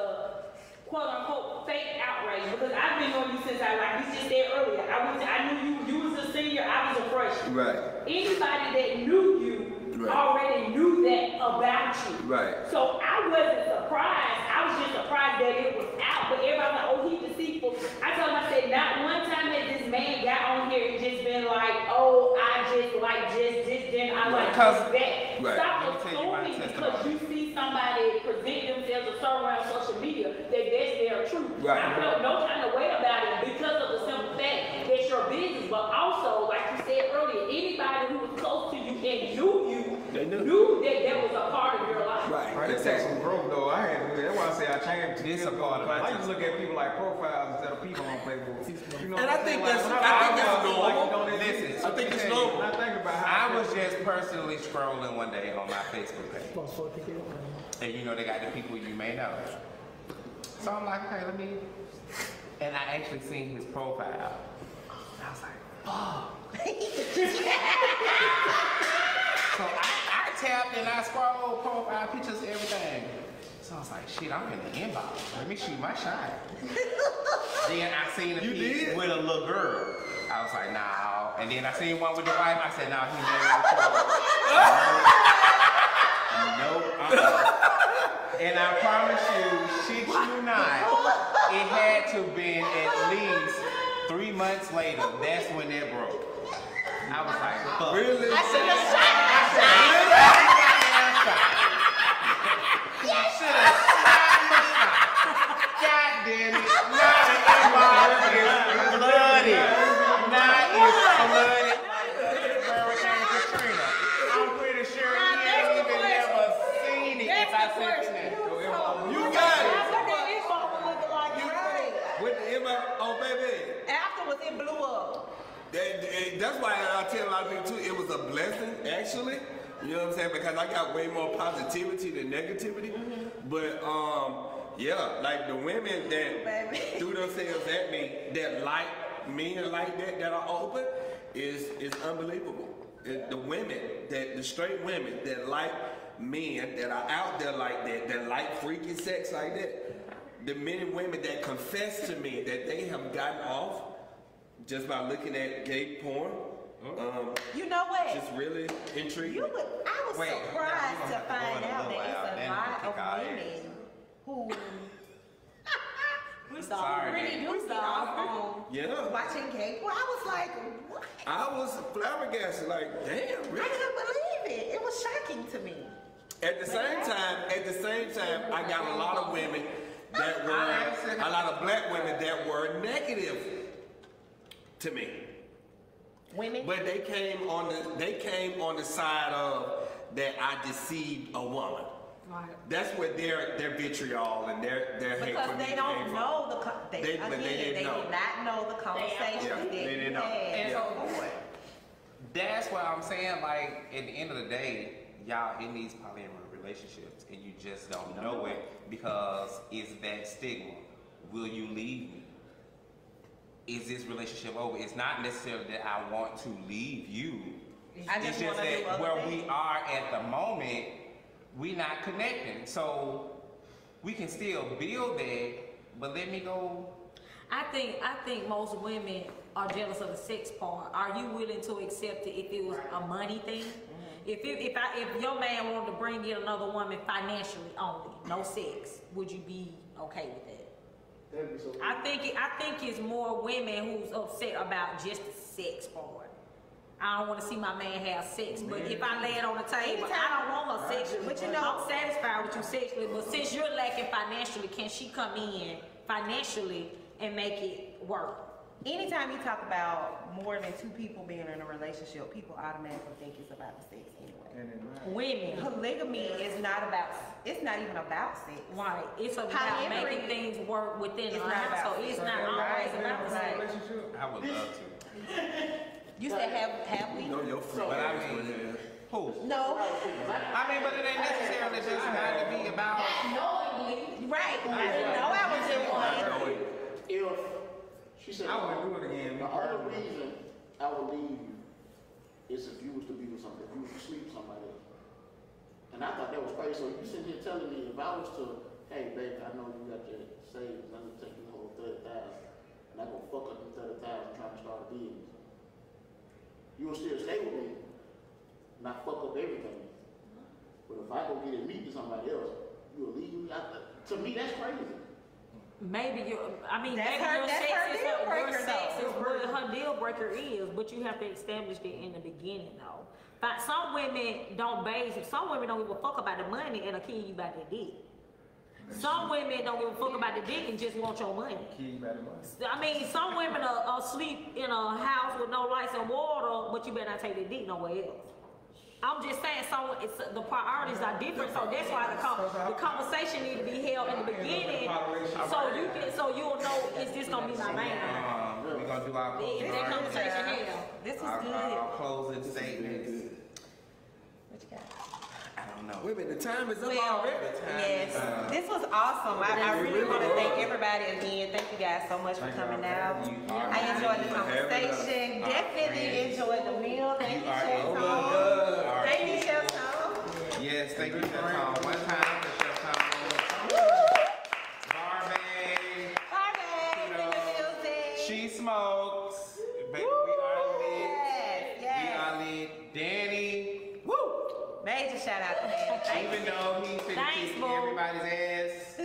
quote unquote fake outrage, because I've been on you since like you just said earlier. I knew you was a senior, I was a freshman. Right. Anybody that knew you already knew that about you. Right. So I wasn't surprised. I was just surprised that it was out. But everybody was like, oh, he deceitful. I told him, I said, not one time that this man got on here and just been like, oh, I just like just then I like just that. Right. Stop assuming because you see somebody present themselves a certain way on social media that that's their truth. Right. I felt no kind of way about it because of the simple fact that's your business. But also, like you said earlier, anybody who was close to you and knew that that was a part of your life. Right. It takes some growth though. I had to do that. That's why I say I changed. This a part of I used to look at people like profiles instead of people on Facebook. You know, and I think that's normal. Listen, I think it's normal. I was just personally scrolling one day on my Facebook page. And you know they got the people you may know. So I'm like, okay, let me. And I actually seen his profile. I was like, So I tapped and I scrolled profile pictures, everything. So I was like, shit, I'm in the inbox. Let me shoot my shot. Then I seen a pic with a little girl. I was like, nah. And then I seen one with the wife. I said, nah, he's never Nope. And I promise you, shit you not, it had to been at least 3 months later. That's when it broke. I was like, fuck. Really? I should have shot. You should have shot my shot. God damn it. Now the inbox is flooded. Now it's flooded. Hurricane Katrina. I'm pretty sure you ain't even never seen it if I sent it. You got it. Right. With the inbox, oh baby. Afterwards, it blew up. That's why I tell a lot of people too, it was a blessing actually. You know what I'm saying? Because I got way more positivity than negativity. But yeah, like the women that threw themselves at me, that like men like that are open, is unbelievable. The women, the straight women that like men that are out there like that like freaky sex like that, the men and women that confess to me that they have gotten off just by looking at gay porn. You know what? Just really intriguing. I was surprised to find out that it's a lot of women who really do stuff watching gay porn. I was like, what? I was flabbergasted, like, damn, really? I couldn't believe it. It was shocking to me. At the same time, I got a lot of women that were, a lot of black women that were negative to me. Women? But they came on the side of that I deceived a woman. Right. That's where their vitriol and their hate for me because they don't know they did not know the conversation. They didn't know. And so That's what I'm saying. Like at the end of the day, y'all in these polyamorous relationships, and you just don't know it because it's that stigma. Will you leave me? Is this relationship over? It's not necessarily that I want to leave you. It's just that where we are at the moment, we not connecting. So we can still build that, but let me go. I think most women are jealous of the sex part. Are you willing to accept it if it was a money thing? If your man wanted to bring in another woman financially only, no sex, would you be okay with that? I think it's more women who's upset about just the sex part. I don't want to see my man have sex, but if I lay it on the table, I don't want her sexually. But I'm satisfied with you sexually. But since you're lacking financially, can she come in financially and make it work? anytime you talk about more than two people being in a relationship, people automatically think it's about the sex anyway. Women. Polygamy is not about, it's not even about sex. Right. It's about making things work within the house. So it's not always about sex. I would love to. You said have we? No, your friend. But I mean, who? No. I mean, but it ain't necessarily just got to be about. Right. I didn't know I was in one. If she said, I wouldn't do it again. the only reason I would leave you is if you was to be with somebody, if you was to sleep with somebody else. And I thought that was crazy. So you sitting here telling me if I was to, hey babe, I know you got your savings, let me take you the whole 30,000, and I go fuck up the 30,000 trying to start a business. You will still stay with me, not fuck up everything. But if I go get a meet to somebody else, you will leave me. To me, that's crazy. Maybe your sex is what her deal breaker is, but you have to establish it in the beginning though. But some women don't some women don't give a fuck about the money and will kill you by their dick. Some women don't give a fuck about the dick and just want your money. I mean, some women are asleep in a house with no lights and water, but you better not take their dick nowhere else. I'm just saying, the priorities are different, so that's why the conversation need to be held in the beginning, so you'll know, is this gonna be my man? We're gonna do our closing that conversation held. This is good. Our closing statements. What you got? I don't know. Wait a minute, the time is up Well, already. yes, this was awesome. I really want to thank everybody again. Thank you guys so much for coming out. I enjoyed the conversation. Definitely enjoyed enjoyed the meal. Thank you, Chef Oh my Tom. God. Thank you, Chef Tom. Yes, thank you, Chef Tom. One time for Chef Tom. Barbie. Barbie, in the building. She smokes. Baby, we are lit. Yes. We are lit. Danny. Woo! Major shout out to him. Thank Even you. though he finna Thanks, kick boo. everybody's ass,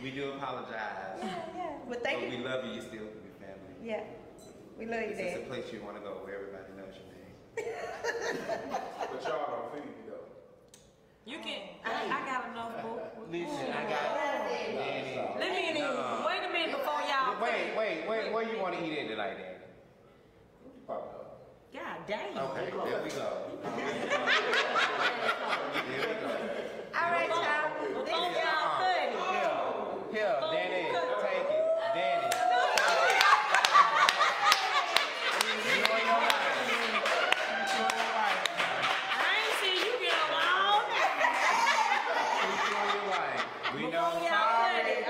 we do apologize. Yeah. But thank But you. we love you. You still your family. Yeah. We love you, This is Dad. a place you want to go where everybody knows your name. But y'all don't feed me though. You can. I got enough, boo. Listen, I got Danny. Let me in. No. Wait a minute before y'all. Wait, where you want to eat it tonight, Danny? God damn. Okay, there we go. There we go. All right, y'all. Before y'all cut it. Here, Danny, take it. Danny. You on your line. You on your line. I ain't seen you get along. You on your line. We know. Before y'all cut it.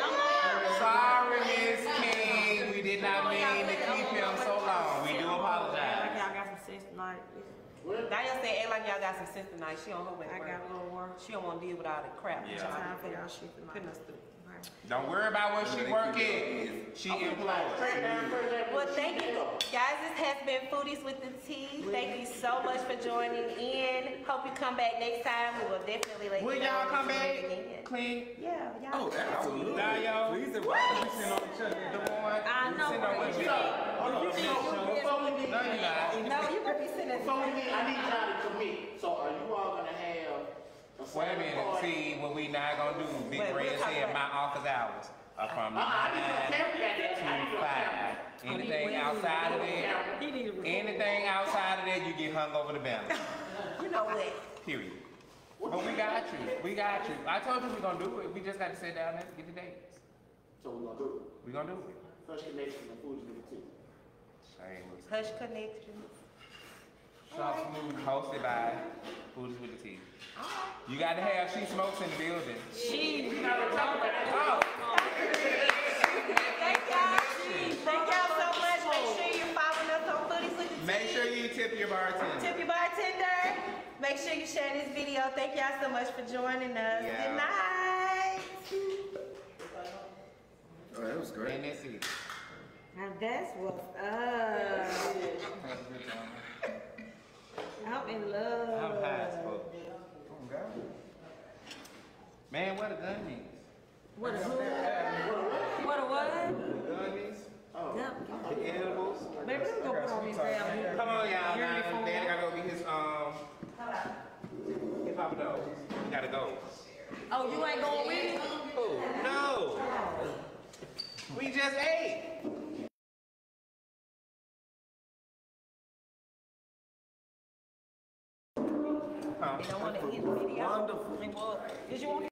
Sorry, Miss King. We did not mean to keep him so long. We do apologize. Y'all got some sense tonight. Dayo said, act like y'all got some sense tonight. She on her way to I work. got a little work. She don't want to deal with all the crap. Yeah. Y'all Time for y'all shit tonight. putting us through. Don't worry about what she working. She employed. Well, thank you, guys. This has been Foodies with the Tea. Thank you so much for joining in. Hope you come back next time. We will definitely let Will you know. y'all come when we back? do it again. Clean. Yeah, y'all. Oh, absolutely. Dayo. Please invite us. We sitting on each other. Dejuan. I know. Sitting on what you You need No, you not. No, you gonna be sitting. Before we meet, I need y'all to commit. So are you all gonna have a Wait a minute. party? See, what we not gonna do. Big Wait, Red we'll talk said about- my office hours are from I need 9 some camera at that. I need to some 5. camera. Anything outside of that, He need to record. anything outside of that, you get hung over the balance. You know what? Period. But we got you. We got you. I told you we gonna do it. We just got to sit down and get the dates. So we're gonna do it. We gonna do it. First connection and Foodies with the Tea. Shameless. Hush Connections. Hosted by Foodies with the Tea. You got to have She Smokes in the building. Oh. Thank y'all so much. Make sure you're following us on Foodies with the Tea. Make sure you tip your bartender. Tip your bartender. Make sure you share this video. Thank y'all so much for joining us. Yeah. Good night. Oh, that was great. And that's it. Now that's what's up. I'm in love. I'm high as fuck. Man, what a gun is. What a hood. What a what? Gummies, Yep. the edibles. Baby, let me go put on these damn here. Come on, y'all. Here Now, before. Dan gotta go get his hip hop dog. We gotta go. Oh, you ain't going with me? Oh, no. We just ate. They don't want to end the video. Wonderful. Did you want